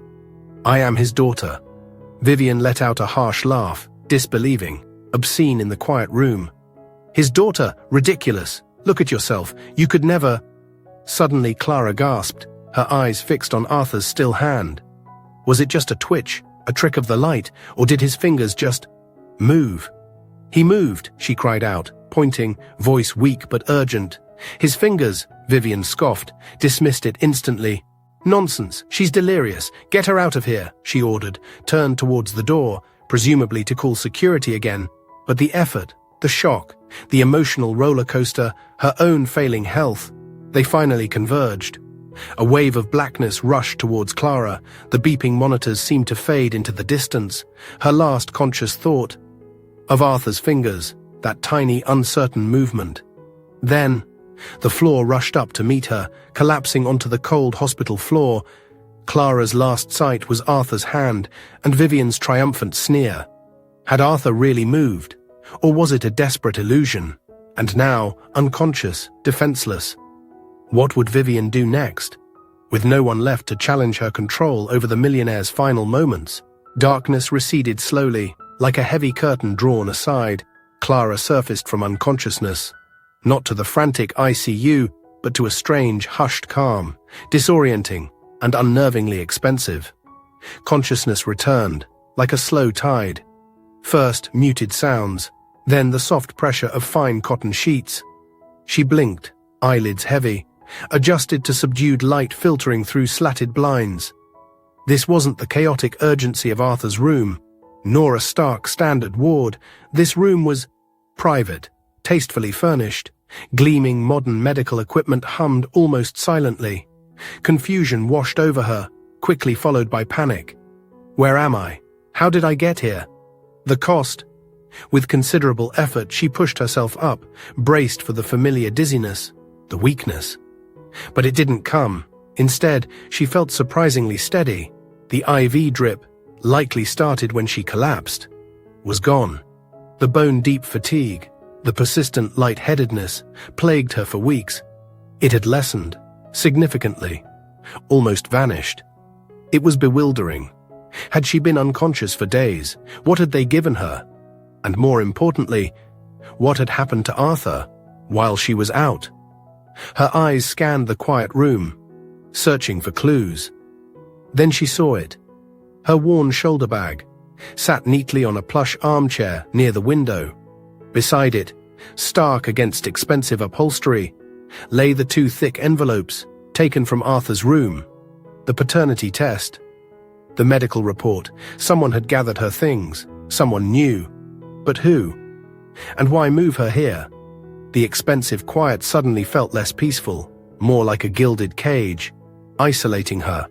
"I am his daughter." Vivian let out a harsh laugh, disbelieving, obscene in the quiet room. "His daughter? Ridiculous. Look at yourself. You could never—" Suddenly Clara gasped, her eyes fixed on Arthur's still hand. Was it just a twitch, a trick of the light, or did his fingers just move? "He moved," she cried out, pointing, voice weak but urgent. "His fingers," Vivian scoffed, dismissed it instantly. "Nonsense, she's delirious. Get her out of here," she ordered, turned towards the door, presumably to call security again. But the effort, the shock, the emotional roller coaster, her own failing health, they finally converged. A wave of blackness rushed towards Clara. The beeping monitors seemed to fade into the distance. Her last conscious thought of Arthur's fingers, that tiny, uncertain movement. Then, the floor rushed up to meet her, collapsing onto the cold hospital floor. Clara's last sight was Arthur's hand and Vivian's triumphant sneer. Had Arthur really moved, or was it a desperate illusion? And now, unconscious, defenseless. What would Vivian do next? With no one left to challenge her control over the millionaire's final moments, darkness receded slowly, like a heavy curtain drawn aside. Clara surfaced from unconsciousness, not to the frantic ICU, but to a strange, hushed calm, disorienting and unnervingly expensive. Consciousness returned, like a slow tide. First, muted sounds, then the soft pressure of fine cotton sheets. She blinked, eyelids heavy, adjusted to subdued light filtering through slatted blinds. This wasn't the chaotic urgency of Arthur's room, nor a stark standard ward. This room was private, tastefully furnished. Gleaming modern medical equipment hummed almost silently. Confusion washed over her, quickly followed by panic. Where am I? How did I get here? The cost? With considerable effort, she pushed herself up, braced for the familiar dizziness, the weakness. But it didn't come. Instead, she felt surprisingly steady. The IV drip, likely started when she collapsed, was gone. The bone-deep fatigue, the persistent lightheadedness, plagued her for weeks. It had lessened, significantly, almost vanished. It was bewildering. Had she been unconscious for days? What had they given her? And more importantly, what had happened to Arthur while she was out? Her eyes scanned the quiet room, searching for clues. Then she saw it. Her worn shoulder bag, sat neatly on a plush armchair near the window. Beside it, stark against expensive upholstery, lay the two thick envelopes taken from Arthur's room. The paternity test, the medical report. Someone had gathered her things. Someone knew. But who? And why move her here? The expensive quiet suddenly felt less peaceful, more like a gilded cage, isolating her.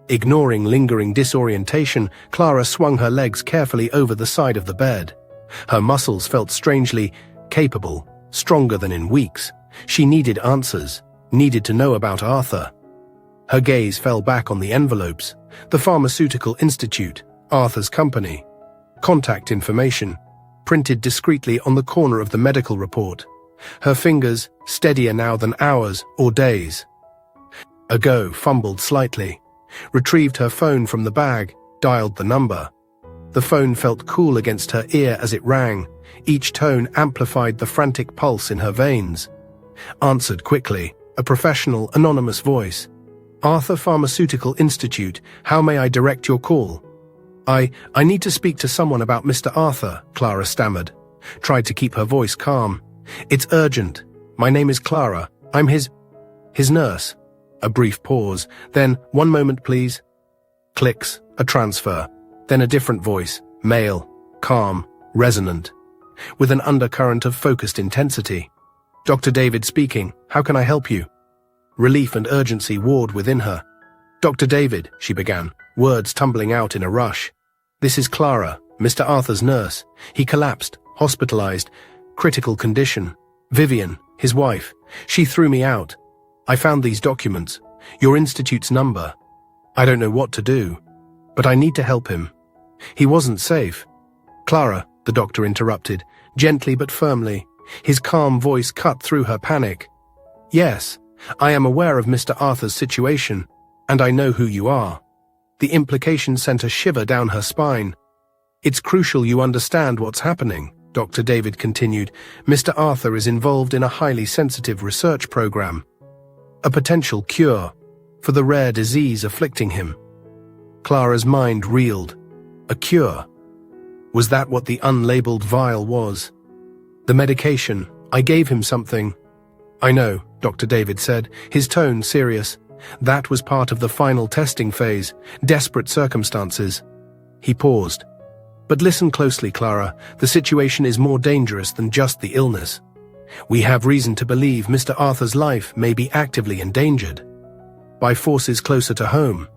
Ignoring lingering disorientation, Clara swung her legs carefully over the side of the bed. Her muscles felt strangely capable, stronger than in weeks. She needed answers, needed to know about Arthur. Her gaze fell back on the envelopes. The Pharmaceutical Institute, Arthur's company. Contact information, printed discreetly on the corner of the medical report. Her fingers, steadier now than hours or days ago, fumbled slightly, retrieved her phone from the bag, dialed the number. The phone felt cool against her ear as it rang. Each tone amplified the frantic pulse in her veins. Answered quickly, a professional, anonymous voice. Arthur Pharmaceutical Institute, how may I direct your call? I need to speak to someone about Mr. Arthur, Clara stammered. Tried to keep her voice calm. It's urgent. My name is Clara. I'm his nurse. A brief pause, then, one moment please. Clicks, a transfer. Then a different voice, male, calm, resonant, with an undercurrent of focused intensity. Dr. David speaking, how can I help you? Relief and urgency warred within her. Dr. David, she began, words tumbling out in a rush. This is Clara, Mr. Arthur's nurse. He collapsed, hospitalized, critical condition. Vivian, his wife, she threw me out. I found these documents, your institute's number. I don't know what to do, but I need to help him. He wasn't safe. Clara, the doctor interrupted, gently but firmly. His calm voice cut through her panic. Yes, I am aware of Mr. Arthur's situation, and I know who you are. The implication sent a shiver down her spine. It's crucial you understand what's happening, Dr. David continued. Mr. Arthur is involved in a highly sensitive research program. A potential cure for the rare disease afflicting him. Clara's mind reeled. A cure? Was that what the unlabeled vial was? The medication, I gave him something. I know, Dr. David said, his tone serious. That was part of the final testing phase, desperate circumstances. He paused. But listen closely, Clara, the situation is more dangerous than just the illness. We have reason to believe Mr. Arthur's life may be actively endangered by forces closer to home.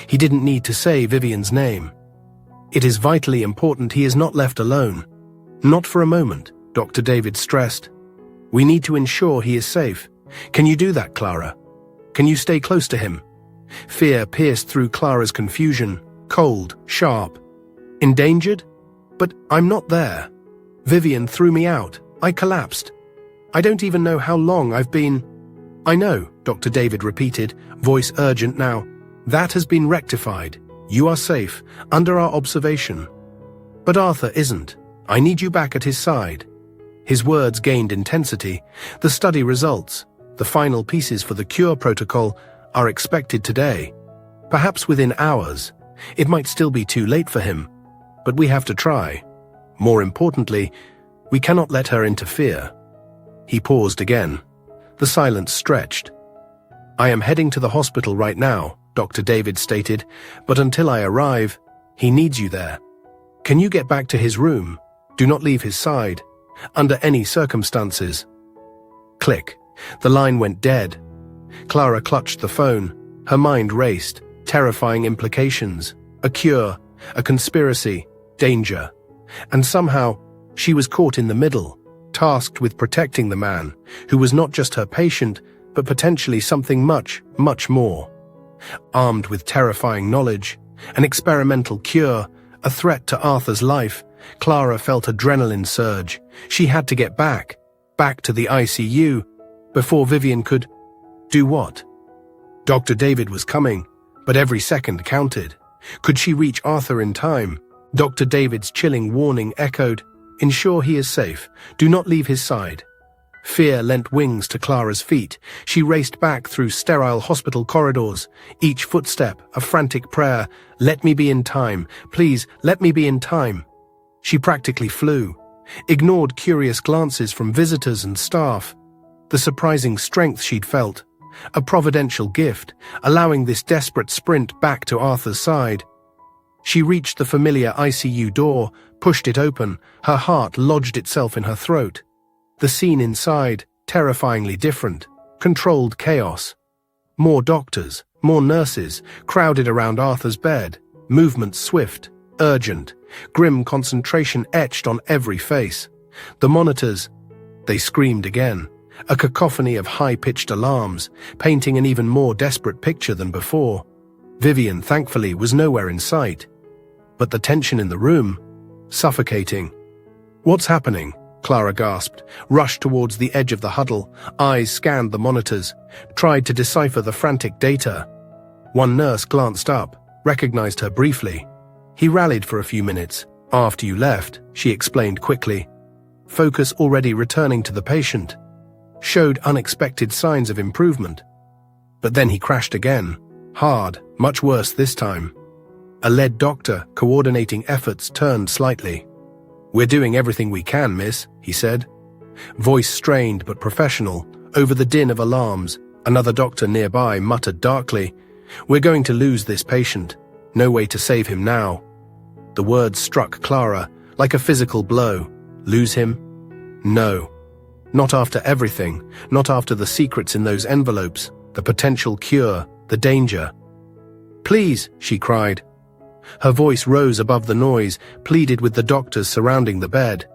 He didn't need to say Vivian's name. It is vitally important he is not left alone. Not for a moment, Dr. David stressed. We need to ensure he is safe. Can you do that, Clara? Can you stay close to him? Fear pierced through Clara's confusion, cold, sharp. Endangered? But I'm not there. Vivian threw me out. I collapsed. I don't even know how long I've been... I know, Dr. David repeated, voice urgent now. That has been rectified. You are safe, under our observation. But Arthur isn't. I need you back at his side. His words gained intensity. The study results, the final pieces for the cure protocol, are expected today. Perhaps within hours. It might still be too late for him. But we have to try. More importantly, we cannot let her interfere. He paused again. The silence stretched. I am heading to the hospital right now, Dr. David stated, but until I arrive, he needs you there. Can you get back to his room? Do not leave his side, under any circumstances. Click. The line went dead. Clara clutched the phone. Her mind raced, terrifying implications. A cure, a conspiracy, danger. And somehow, she was caught in the middle, tasked with protecting the man, who was not just her patient, but potentially something much, much more. Armed with terrifying knowledge, an experimental cure, a threat to Arthur's life, Clara felt adrenaline surge. She had to get back to the ICU, before Vivian could... do what? Dr. David was coming, but every second counted. Could she reach Arthur in time? Dr. David's chilling warning echoed, ensure he is safe, do not leave his side. Fear lent wings to Clara's feet. She raced back through sterile hospital corridors, each footstep a frantic prayer, let me be in time, please, let me be in time. She practically flew, ignored curious glances from visitors and staff. The surprising strength she'd felt, a providential gift, allowing this desperate sprint back to Arthur's side. She reached the familiar ICU door, pushed it open, her heart lodged itself in her throat. The scene inside, terrifyingly different, controlled chaos. More doctors, more nurses, crowded around Arthur's bed, movements swift, urgent, grim concentration etched on every face. The monitors, they screamed again, a cacophony of high-pitched alarms, painting an even more desperate picture than before. Vivian, thankfully, was nowhere in sight. But the tension in the room, suffocating. What's happening? Clara gasped, rushed towards the edge of the huddle, eyes scanned the monitors, tried to decipher the frantic data. One nurse glanced up, recognized her briefly. He rallied for a few minutes. After you left, she explained quickly. Focus already returning to the patient. Showed unexpected signs of improvement. But then he crashed again. Hard, much worse this time. A lead doctor, coordinating efforts, turned slightly. We're doing everything we can, miss, he said. Voice strained but professional, over the din of alarms. Another doctor nearby muttered darkly, we're going to lose this patient. No way to save him now. The words struck Clara, like a physical blow. Lose him? No. Not after everything, not after the secrets in those envelopes, the potential cure, the danger. Please, she cried. Her voice rose above the noise, pleaded with the doctors surrounding the bed.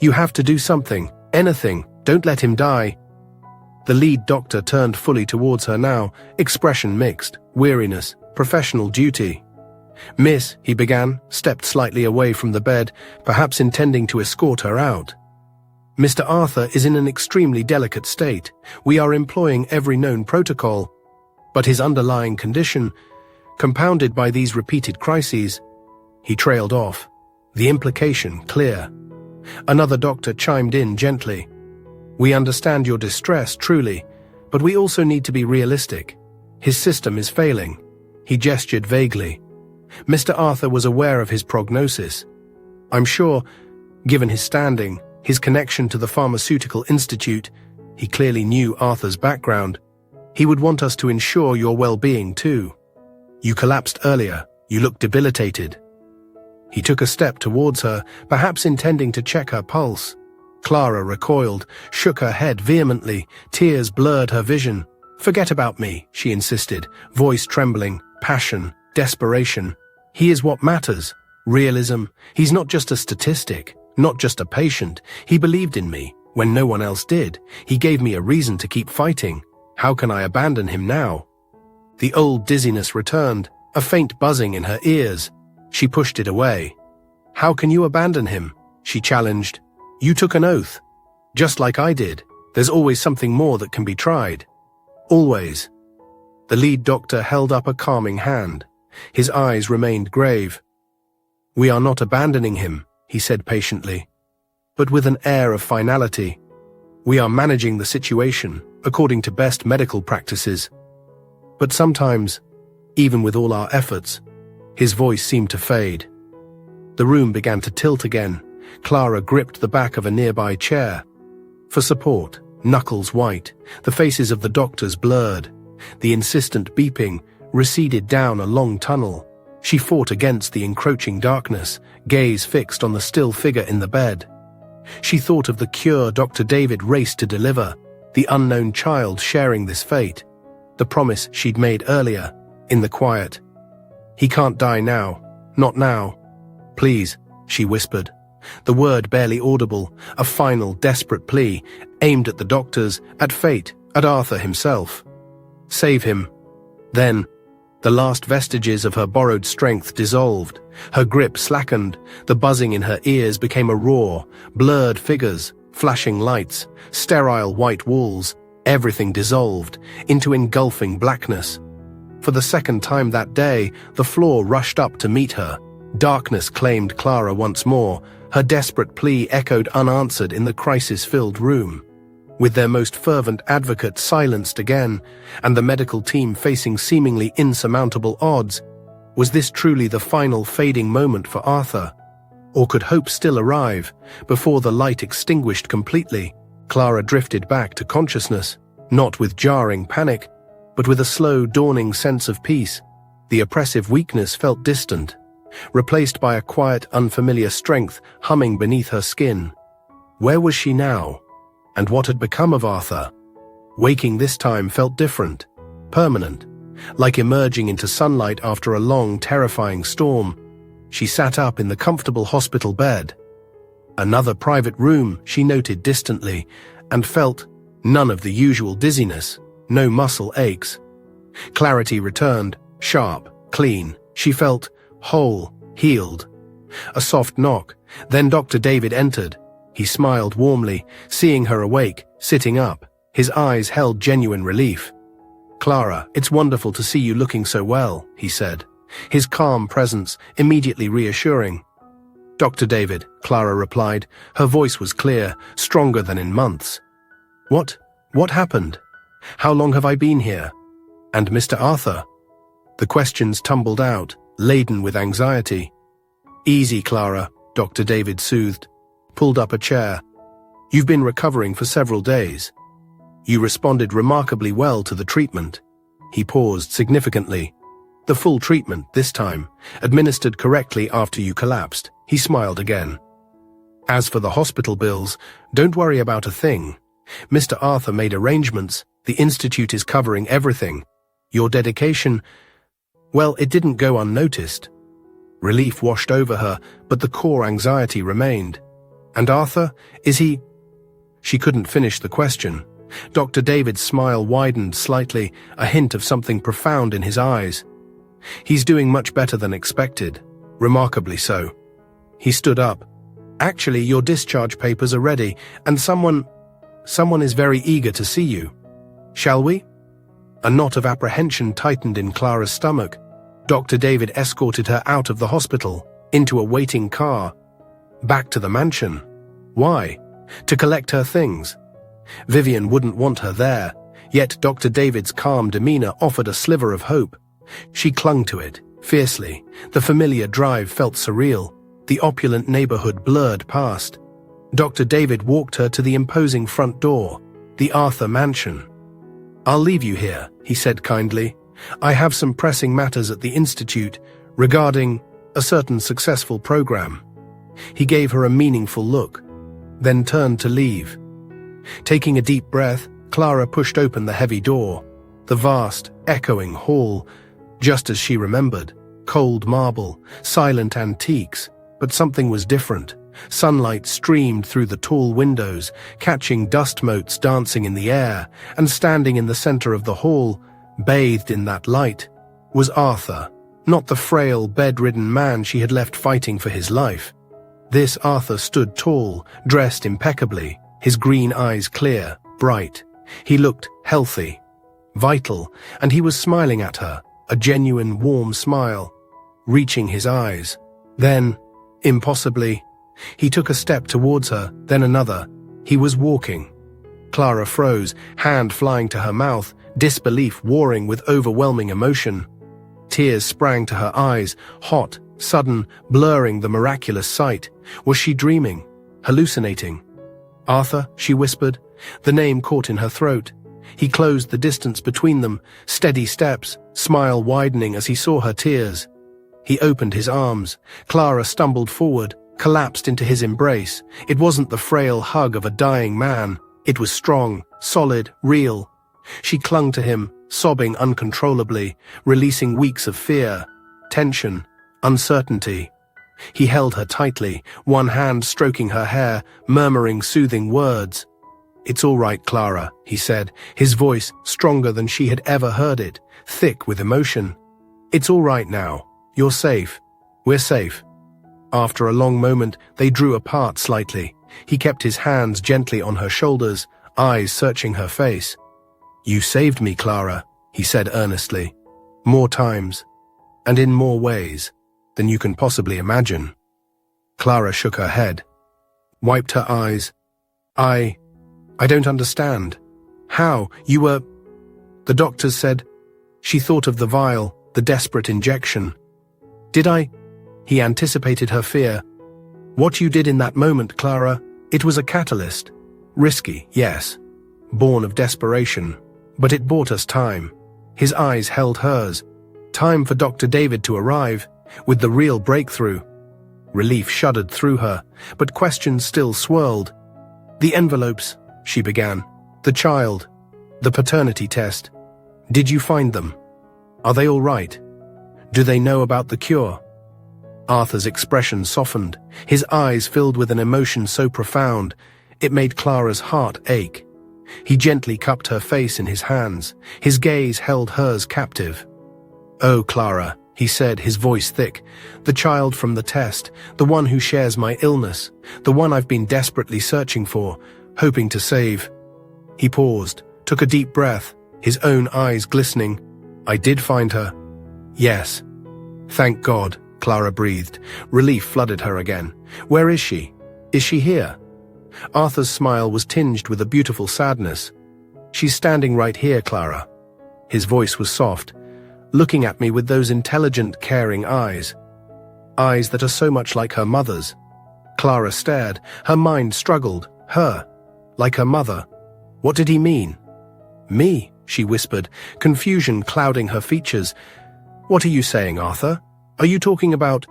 You have to do something, anything, don't let him die. The lead doctor turned fully towards her now, expression mixed, weariness, professional duty. Miss, he began, stepped slightly away from the bed, perhaps intending to escort her out. Mr. Arthur is in an extremely delicate state. We are employing every known protocol. But his underlying condition, compounded by these repeated crises, he trailed off, the implication clear. Another doctor chimed in gently. We understand your distress, truly, but we also need to be realistic. His system is failing. He gestured vaguely. Mr. Arthur was aware of his prognosis. I'm sure, given his standing, his connection to the Pharmaceutical Institute, he clearly knew Arthur's background. He would want us to ensure your well-being too. You collapsed earlier. You looked debilitated. He took a step towards her, perhaps intending to check her pulse. Clara recoiled, shook her head vehemently. Tears blurred her vision. Forget about me, she insisted, voice trembling, passion, desperation. He is what matters. Realism. He's not just a statistic, not just a patient. He believed in me, when no one else did. He gave me a reason to keep fighting. How can I abandon him now? The old dizziness returned, a faint buzzing in her ears. She pushed it away. "How can you abandon him?" she challenged. "You took an oath. Just like I did. There's always something more that can be tried. Always." The lead doctor held up a calming hand. His eyes remained grave. "We are not abandoning him," he said patiently, but with an air of finality. "We are managing the situation according to best medical practices." But sometimes, even with all our efforts, his voice seemed to fade. The room began to tilt again. Clara gripped the back of a nearby chair for support, knuckles white, the faces of the doctors blurred. The insistent beeping receded down a long tunnel. She fought against the encroaching darkness, gaze fixed on the still figure in the bed. She thought of the cure Dr. David raced to deliver, the unknown child sharing this fate, the promise she'd made earlier, in the quiet. "He can't die now. Not now. Please," she whispered. The word barely audible, a final desperate plea, aimed at the doctors, at fate, at Arthur himself. Save him. Then, the last vestiges of her borrowed strength dissolved. Her grip slackened. The buzzing in her ears became a roar. Blurred figures, flashing lights, sterile white walls, everything dissolved into engulfing blackness. For the second time that day, the floor rushed up to meet her. Darkness claimed Clara once more. Her desperate plea echoed unanswered in the crisis-filled room. With their most fervent advocate silenced again, and the medical team facing seemingly insurmountable odds, was this truly the final fading moment for Arthur? Or could hope still arrive, before the light extinguished completely? Clara drifted back to consciousness, not with jarring panic, but with a slow dawning sense of peace. The oppressive weakness felt distant, replaced by a quiet, unfamiliar strength humming beneath her skin. Where was she now? And what had become of Arthur? Waking this time felt different, permanent, like emerging into sunlight after a long, terrifying storm. She sat up in the comfortable hospital bed. Another private room, she noted distantly, and felt none of the usual dizziness, no muscle aches. Clarity returned, sharp, clean. She felt whole, healed. A soft knock, then Dr. David entered. He smiled warmly, seeing her awake, sitting up. His eyes held genuine relief. "Clara, it's wonderful to see you looking so well," he said, his calm presence immediately reassuring. "Dr. David," Clara replied. Her voice was clear, stronger than in months. What happened? How long have I been here? And Mr. Arthur?" The questions tumbled out, laden with anxiety. "Easy, Clara," Dr. David soothed, pulled up a chair. "You've been recovering for several days. You responded remarkably well to the treatment." He paused significantly. "The full treatment, this time, administered correctly after you collapsed." He smiled again. "As for the hospital bills, don't worry about a thing. Mr. Arthur made arrangements. The Institute is covering everything. Your dedication, well, it didn't go unnoticed." Relief washed over her, but the core anxiety remained. "And Arthur, is he—" She couldn't finish the question. Dr. David's smile widened slightly, a hint of something profound in his eyes. "He's doing much better than expected, remarkably so." He stood up. "Actually, your discharge papers are ready, and someone is very eager to see you. Shall we?" A knot of apprehension tightened in Clara's stomach. Dr. David escorted her out of the hospital, into a waiting car. Back to the mansion. Why? To collect her things. Vivian wouldn't want her there, yet Dr. David's calm demeanor offered a sliver of hope. She clung to it, fiercely. The familiar drive felt surreal. The opulent neighborhood blurred past. Dr. David walked her to the imposing front door, the Arthur mansion. "I'll leave you here," he said kindly. "I have some pressing matters at the Institute regarding a certain successful program." He gave her a meaningful look, then turned to leave. Taking a deep breath, Clara pushed open the heavy door. The vast, echoing hall, just as she remembered. Cold marble, silent antiques, but something was different. Sunlight streamed through the tall windows, catching dust motes dancing in the air, and standing in the center of the hall, bathed in that light, was Arthur, not the frail, bedridden man she had left fighting for his life. This Arthur stood tall, dressed impeccably, his green eyes clear, bright. He looked healthy, vital, and he was smiling at her, a genuine, warm smile, reaching his eyes. Then, impossibly, he took a step towards her, then another. He was walking. Clara froze, hand flying to her mouth, disbelief warring with overwhelming emotion. Tears sprang to her eyes, hot, sudden, blurring the miraculous sight. Was she dreaming? Hallucinating? "Arthur," she whispered, the name caught in her throat. He closed the distance between them, steady steps, smile widening as he saw her tears. He opened his arms. Clara stumbled forward, collapsed into his embrace. It wasn't the frail hug of a dying man. It was strong, solid, real. She clung to him, sobbing uncontrollably, releasing weeks of fear, tension, uncertainty. He held her tightly, one hand stroking her hair, murmuring soothing words. "It's all right, Clara," he said, his voice stronger than she had ever heard it, thick with emotion. "It's all right now. You're safe. We're safe." After a long moment, they drew apart slightly. He kept his hands gently on her shoulders, eyes searching her face. "You saved me, Clara," he said earnestly. "More times, and in more ways than you can possibly imagine." Clara shook her head, wiped her eyes. I don't understand. How? You were... The doctors said... She thought of the vial, the desperate injection. Did I? He anticipated her fear. What you did in that moment, Clara, it was a catalyst. Risky, yes. Born of desperation. But it bought us time. His eyes held hers. Time for Dr. David to arrive, with the real breakthrough. Relief shuddered through her, but questions still swirled. "The envelopes," she began. "The child. The paternity test. Did you find them? Are they all right? Do they know about the cure?" Arthur's expression softened, his eyes filled with an emotion so profound, it made Clara's heart ache. He gently cupped her face in his hands, his gaze held hers captive. "Oh, Clara," he said, his voice thick, "the child from the test, the one who shares my illness, the one I've been desperately searching for, hoping to save." He paused, took a deep breath, his own eyes glistening. "I did find her." "Yes." "Thank God," Clara breathed. Relief flooded her again. "Where is she? Is she here?" Arthur's smile was tinged with a beautiful sadness. "She's standing right here, Clara." His voice was soft, looking at me with those intelligent, caring eyes. Eyes that are so much like her mother's. Clara stared, her mind struggled. Her. Like her mother. What did he mean? "Me," she whispered, confusion clouding her features. "What are you saying, Arthur? Are you talking about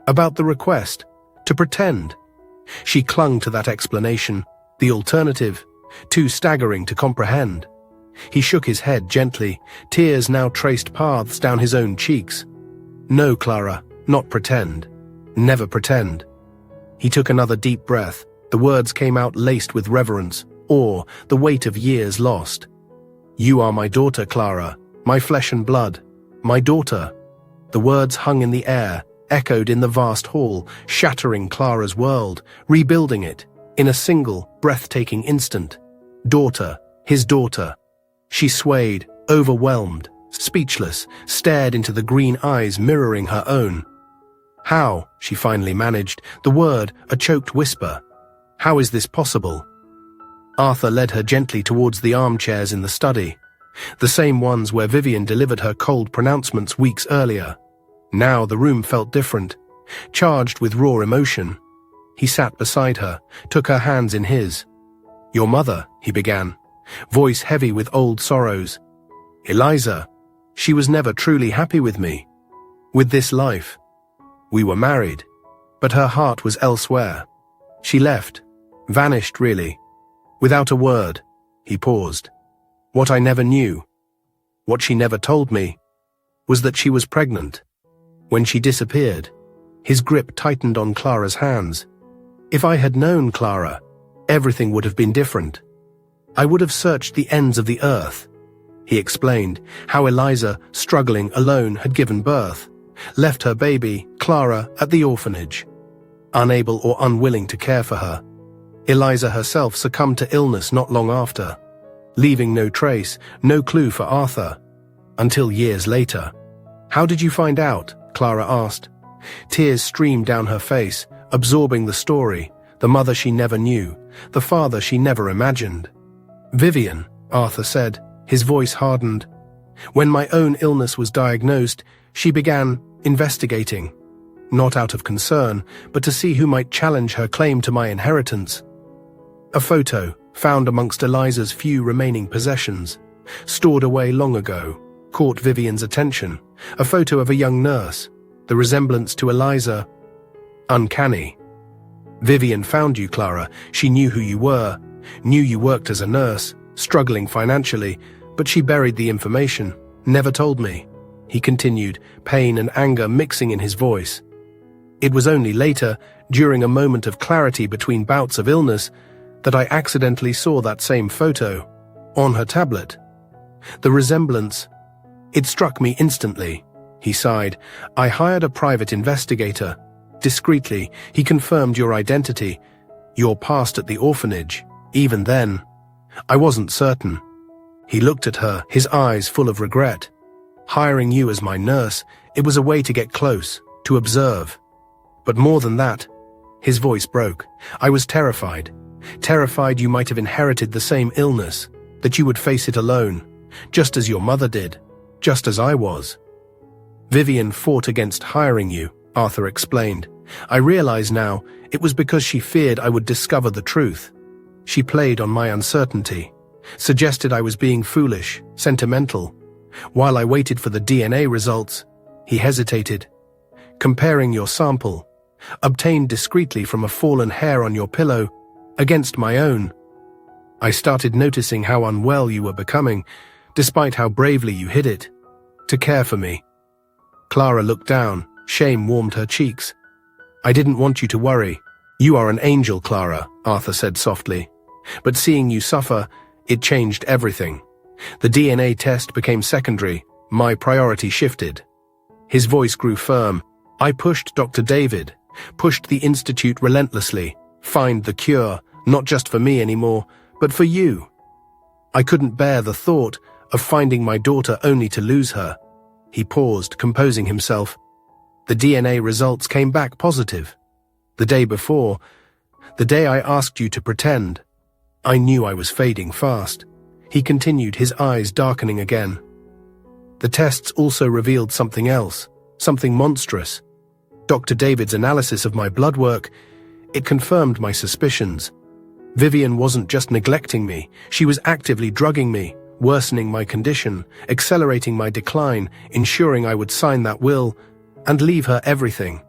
the request? To pretend?" She clung to that explanation, the alternative, too staggering to comprehend. He shook his head gently, tears now traced paths down his own cheeks. "No, Clara, not pretend. Never pretend." He took another deep breath. The words came out laced with reverence, awe, the weight of years lost. "You are my daughter, Clara, my flesh and blood, my daughter." The words hung in the air, echoed in the vast hall, shattering Clara's world, rebuilding it, in a single, breathtaking instant. Daughter, his daughter. She swayed, overwhelmed, speechless, stared into the green eyes mirroring her own. "How?" she finally managed, the word a choked whisper. "How is this possible?" Arthur led her gently towards the armchairs in the study, the same ones where Vivian delivered her cold pronouncements weeks earlier. Now the room felt different, charged with raw emotion. He sat beside her, took her hands in his. "Your mother," he began, voice heavy with old sorrows. "Eliza, she was never truly happy with me, with this life. We were married, but her heart was elsewhere. She left, vanished really, without a word." He paused. "What I never knew, what she never told me, was that she was pregnant. When she disappeared," his grip tightened on Clara's hands. "If I had known, Clara, everything would have been different. I would have searched the ends of the earth. He explained how Eliza, struggling alone, had given birth, left her baby, Clara, at the orphanage, unable or unwilling to care for her. Eliza herself succumbed to illness not long after, leaving no trace, no clue for Arthur, until years later. "How did you find out?" Clara asked. Tears streamed down her face, absorbing the story, the mother she never knew, the father she never imagined. "Vivian," Arthur said, his voice hardened. "When my own illness was diagnosed, she began investigating, not out of concern, but to see who might challenge her claim to my inheritance. A photo, found amongst Eliza's few remaining possessions, stored away long ago, caught Vivian's attention. A photo of a young nurse, the resemblance to Eliza, uncanny. Vivian found you, Clara. She knew who you were, knew you worked as a nurse, struggling financially, but she buried the information, never told me," he continued, pain and anger mixing in his voice. "It was only later, during a moment of clarity between bouts of illness, that I accidentally saw that same photo, on her tablet. The resemblance, it struck me instantly," he sighed. "I hired a private investigator. Discreetly, he confirmed your identity, your past at the orphanage. Even then, I wasn't certain." He looked at her, his eyes full of regret. "Hiring you as my nurse, it was a way to get close, to observe. But more than that," his voice broke, "I was terrified. Terrified you might have inherited the same illness, that you would face it alone, just as your mother did, just as I was." "Vivian fought against hiring you," Arthur explained. "I realize now, it was because she feared I would discover the truth. She played on my uncertainty, suggested I was being foolish, sentimental. While I waited for the DNA results," he hesitated, "comparing your sample, obtained discreetly from a fallen hair on your pillow, against my own, I started noticing how unwell you were becoming, despite how bravely you hid it, to care for me." Clara looked down, shame warmed her cheeks. "I didn't want you to worry. You are an angel, Clara," Arthur said softly. "But seeing you suffer, it changed everything. The DNA test became secondary, my priority shifted." His voice grew firm. "I pushed Dr. David, pushed the Institute relentlessly, find the cure, not just for me anymore, but for you. I couldn't bear the thought of finding my daughter only to lose her." He paused, composing himself. "The DNA results came back positive. The day before, the day I asked you to pretend, I knew I was fading fast." He continued, his eyes darkening again. "The tests also revealed something else, something monstrous. Dr. David's analysis of my blood work, it confirmed my suspicions. Vivian wasn't just neglecting me, she was actively drugging me, worsening my condition, accelerating my decline, ensuring I would sign that will, and leave her everything."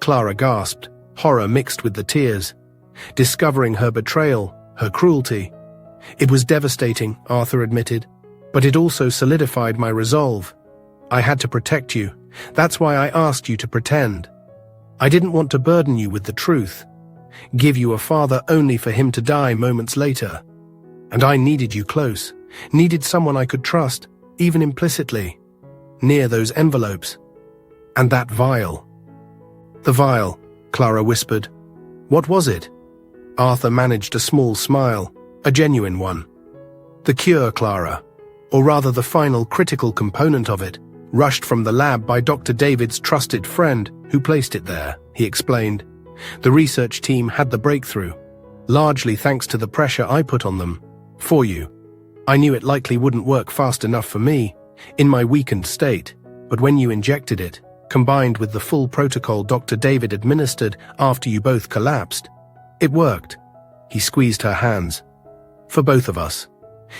Clara gasped, horror mixed with the tears, discovering her betrayal, her cruelty. "It was devastating," Arthur admitted, "but it also solidified my resolve. I had to protect you. That's why I asked you to pretend. I didn't want to burden you with the truth, give you a father only for him to die moments later. And I needed you close, needed someone I could trust, even implicitly, near those envelopes. And that vial." "The vial," Clara whispered. "What was it?" Arthur managed a small smile, a genuine one. "The cure, Clara, or rather the final critical component of it, rushed from the lab by Dr. David's trusted friend who placed it there," he explained. "The research team had the breakthrough, largely thanks to the pressure I put on them, for you. I knew it likely wouldn't work fast enough for me, in my weakened state, but when you injected it, combined with the full protocol Dr. David administered after you both collapsed, it worked." He squeezed her hands. "For both of us."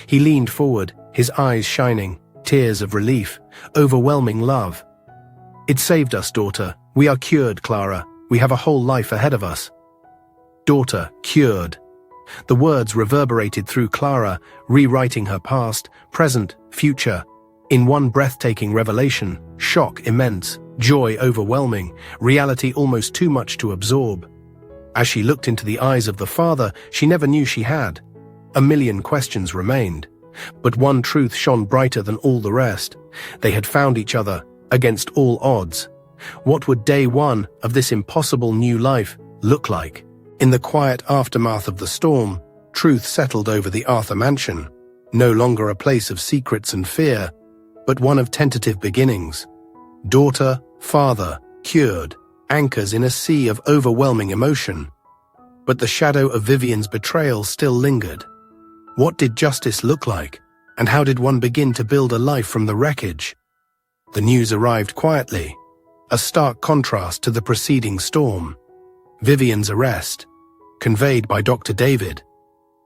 He leaned forward, his eyes shining, tears of relief, overwhelming love. "It saved us, daughter. We are cured, Clara. We have a whole life ahead of us." Daughter, cured. The words reverberated through Clara, rewriting her past, present, future, in one breathtaking revelation, shock immense, joy overwhelming, reality almost too much to absorb. As she looked into the eyes of the father she never knew she had, a million questions remained. But one truth shone brighter than all the rest. They had found each other, against all odds. What would day one of this impossible new life look like? In the quiet aftermath of the storm, truth settled over the Arthur mansion, no longer a place of secrets and fear, but one of tentative beginnings. Daughter, father, cured, anchors in a sea of overwhelming emotion. But the shadow of Vivian's betrayal still lingered. What did justice look like, and how did one begin to build a life from the wreckage? The news arrived quietly, a stark contrast to the preceding storm. Vivian's arrest, conveyed by Dr. David.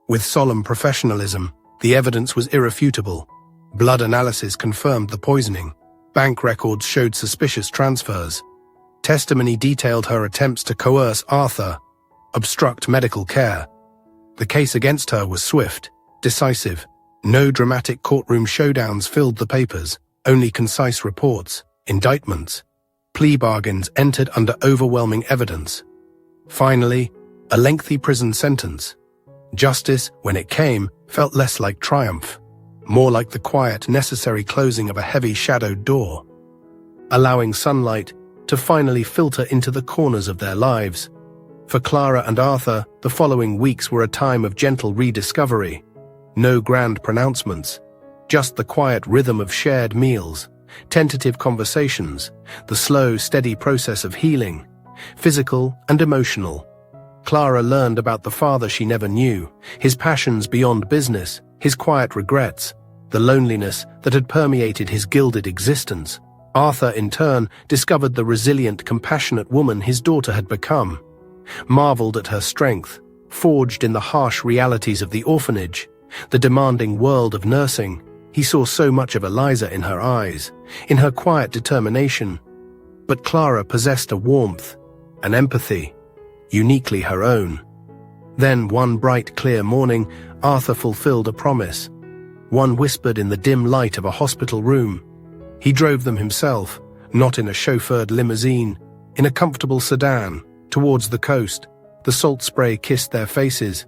With solemn professionalism, the evidence was irrefutable. Blood analysis confirmed the poisoning. Bank records showed suspicious transfers. Testimony detailed her attempts to coerce Arthur, obstruct medical care. The case against her was swift, decisive. No dramatic courtroom showdowns filled the papers, only concise reports, indictments. Plea bargains entered under overwhelming evidence. Finally, a lengthy prison sentence. Justice, when it came, felt less like triumph, more like the quiet, necessary closing of a heavy shadowed door, allowing sunlight to finally filter into the corners of their lives. For Clara and Arthur, the following weeks were a time of gentle rediscovery. No grand pronouncements, just the quiet rhythm of shared meals, tentative conversations, the slow, steady process of healing, physical and emotional. Clara learned about the father she never knew, his passions beyond business, his quiet regrets, the loneliness that had permeated his gilded existence. Arthur, in turn, discovered the resilient, compassionate woman his daughter had become, marveled at her strength, forged in the harsh realities of the orphanage, the demanding world of nursing. He saw so much of Eliza in her eyes, in her quiet determination. But Clara possessed a warmth, an empathy, uniquely her own. Then, one bright, clear morning, Arthur fulfilled a promise, one whispered in the dim light of a hospital room. He drove them himself, not in a chauffeured limousine, in a comfortable sedan, towards the coast. The salt spray kissed their faces.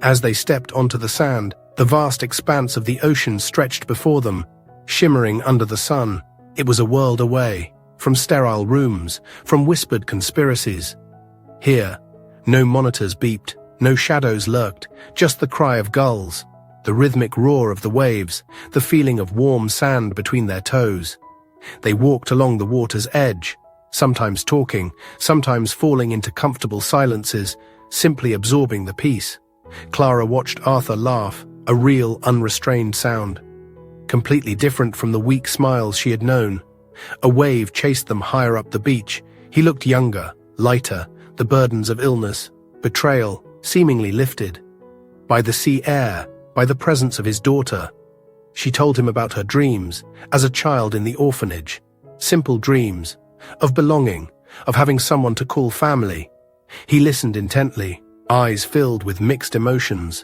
As they stepped onto the sand, the vast expanse of the ocean stretched before them, shimmering under the sun. It was a world away, from sterile rooms, from whispered conspiracies. Here, no monitors beeped, no shadows lurked, just the cry of gulls, the rhythmic roar of the waves, the feeling of warm sand between their toes. They walked along the water's edge, sometimes talking, sometimes falling into comfortable silences, simply absorbing the peace. Clara watched Arthur laugh, a real, unrestrained sound, completely different from the weak smiles she had known. A wave chased them higher up the beach. He looked younger, lighter, the burdens of illness, betrayal, seemingly lifted. By the sea air, by the presence of his daughter. She told him about her dreams, as a child in the orphanage. Simple dreams, of belonging, of having someone to call family. He listened intently, eyes filled with mixed emotions.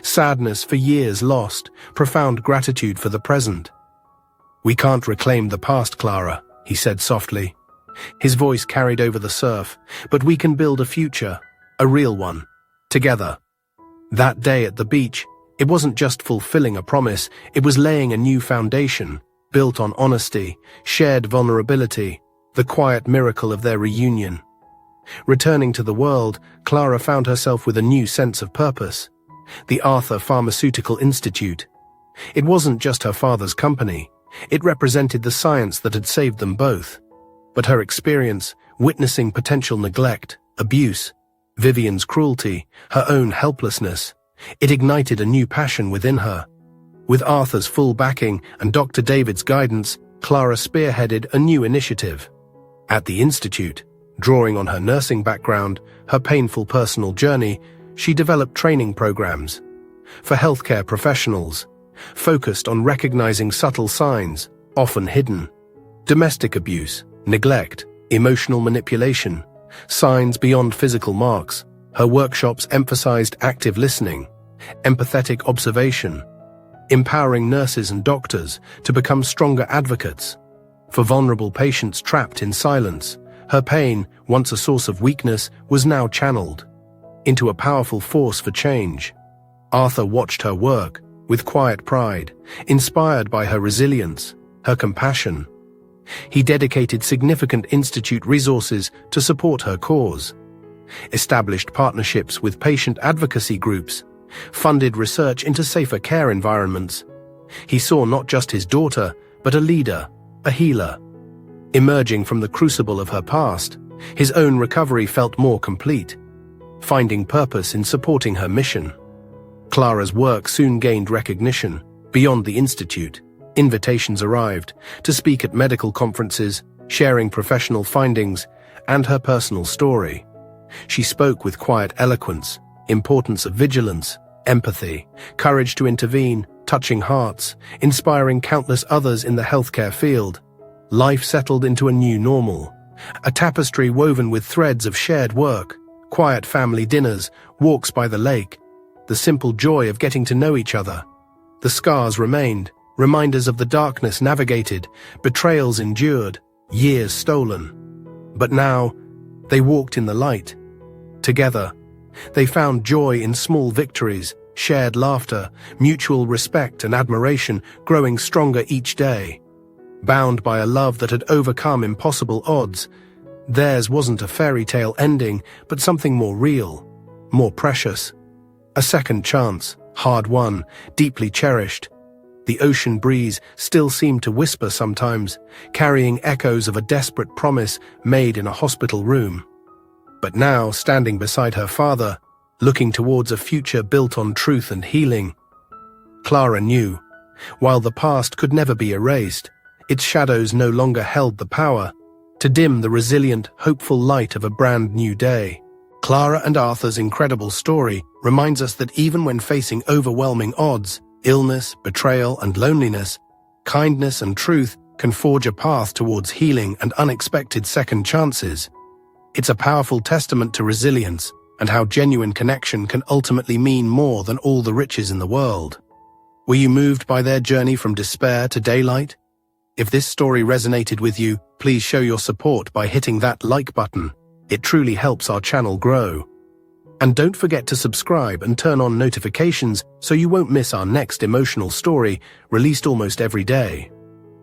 Sadness for years lost, profound gratitude for the present. "We can't reclaim the past, Clara," he said softly. His voice carried over the surf, "but we can build a future, a real one, together." That day at the beach, it wasn't just fulfilling a promise, it was laying a new foundation, built on honesty, shared vulnerability, the quiet miracle of their reunion. Returning to the world, Clara found herself with a new sense of purpose. The Arthur Pharmaceutical Institute. It wasn't just her father's company, it represented the science that had saved them both. But her experience, witnessing potential neglect, abuse, Vivian's cruelty, her own helplessness, it ignited a new passion within her. With Arthur's full backing and Dr. David's guidance, Clara spearheaded a new initiative. At the Institute, drawing on her nursing background, her painful personal journey, she developed training programs for healthcare professionals, focused on recognizing subtle signs, often hidden. Domestic abuse, neglect, emotional manipulation, signs beyond physical marks. Her workshops emphasized active listening, empathetic observation, empowering nurses and doctors to become stronger advocates for vulnerable patients trapped in silence. Her pain, once a source of weakness, was now channeled into a powerful force for change. Arthur watched her work, with quiet pride, inspired by her resilience, her compassion. He dedicated significant institute resources to support her cause, established partnerships with patient advocacy groups, funded research into safer care environments. He saw not just his daughter, but a leader, a healer. Emerging from the crucible of her past, his own recovery felt more complete, finding purpose in supporting her mission. Clara's work soon gained recognition. Beyond the institute, invitations arrived to speak at medical conferences, sharing professional findings and her personal story. She spoke with quiet eloquence, importance of vigilance, empathy, courage to intervene, touching hearts, inspiring countless others in the healthcare field. Life settled into a new normal, a tapestry woven with threads of shared work, quiet family dinners, walks by the lake, the simple joy of getting to know each other. The scars remained, reminders of the darkness navigated, betrayals endured, years stolen. But now, they walked in the light. Together, they found joy in small victories, shared laughter, mutual respect and admiration growing stronger each day. Bound by a love that had overcome impossible odds, theirs wasn't a fairy tale ending, but something more real, more precious. A second chance, hard-won, deeply cherished. The ocean breeze still seemed to whisper sometimes, carrying echoes of a desperate promise made in a hospital room. But now, standing beside her father, looking towards a future built on truth and healing, Clara knew, while the past could never be erased, its shadows no longer held the power to dim the resilient, hopeful light of a brand new day. Clara and Arthur's incredible story reminds us that even when facing overwhelming odds, illness, betrayal, and loneliness, kindness and truth can forge a path towards healing and unexpected second chances. It's a powerful testament to resilience and how genuine connection can ultimately mean more than all the riches in the world. Were you moved by their journey from despair to daylight? If this story resonated with you, please show your support by hitting that like button. It truly helps our channel grow. And don't forget to subscribe and turn on notifications so you won't miss our next emotional story, released almost every day.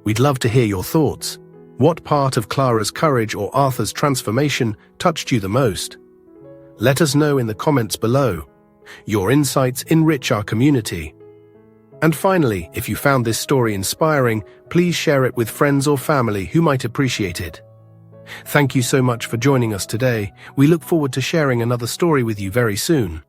We'd love to hear your thoughts. What part of Clara's courage or Arthur's transformation touched you the most? Let us know in the comments below. Your insights enrich our community. And finally, if you found this story inspiring, please share it with friends or family who might appreciate it. Thank you so much for joining us today. We look forward to sharing another story with you very soon.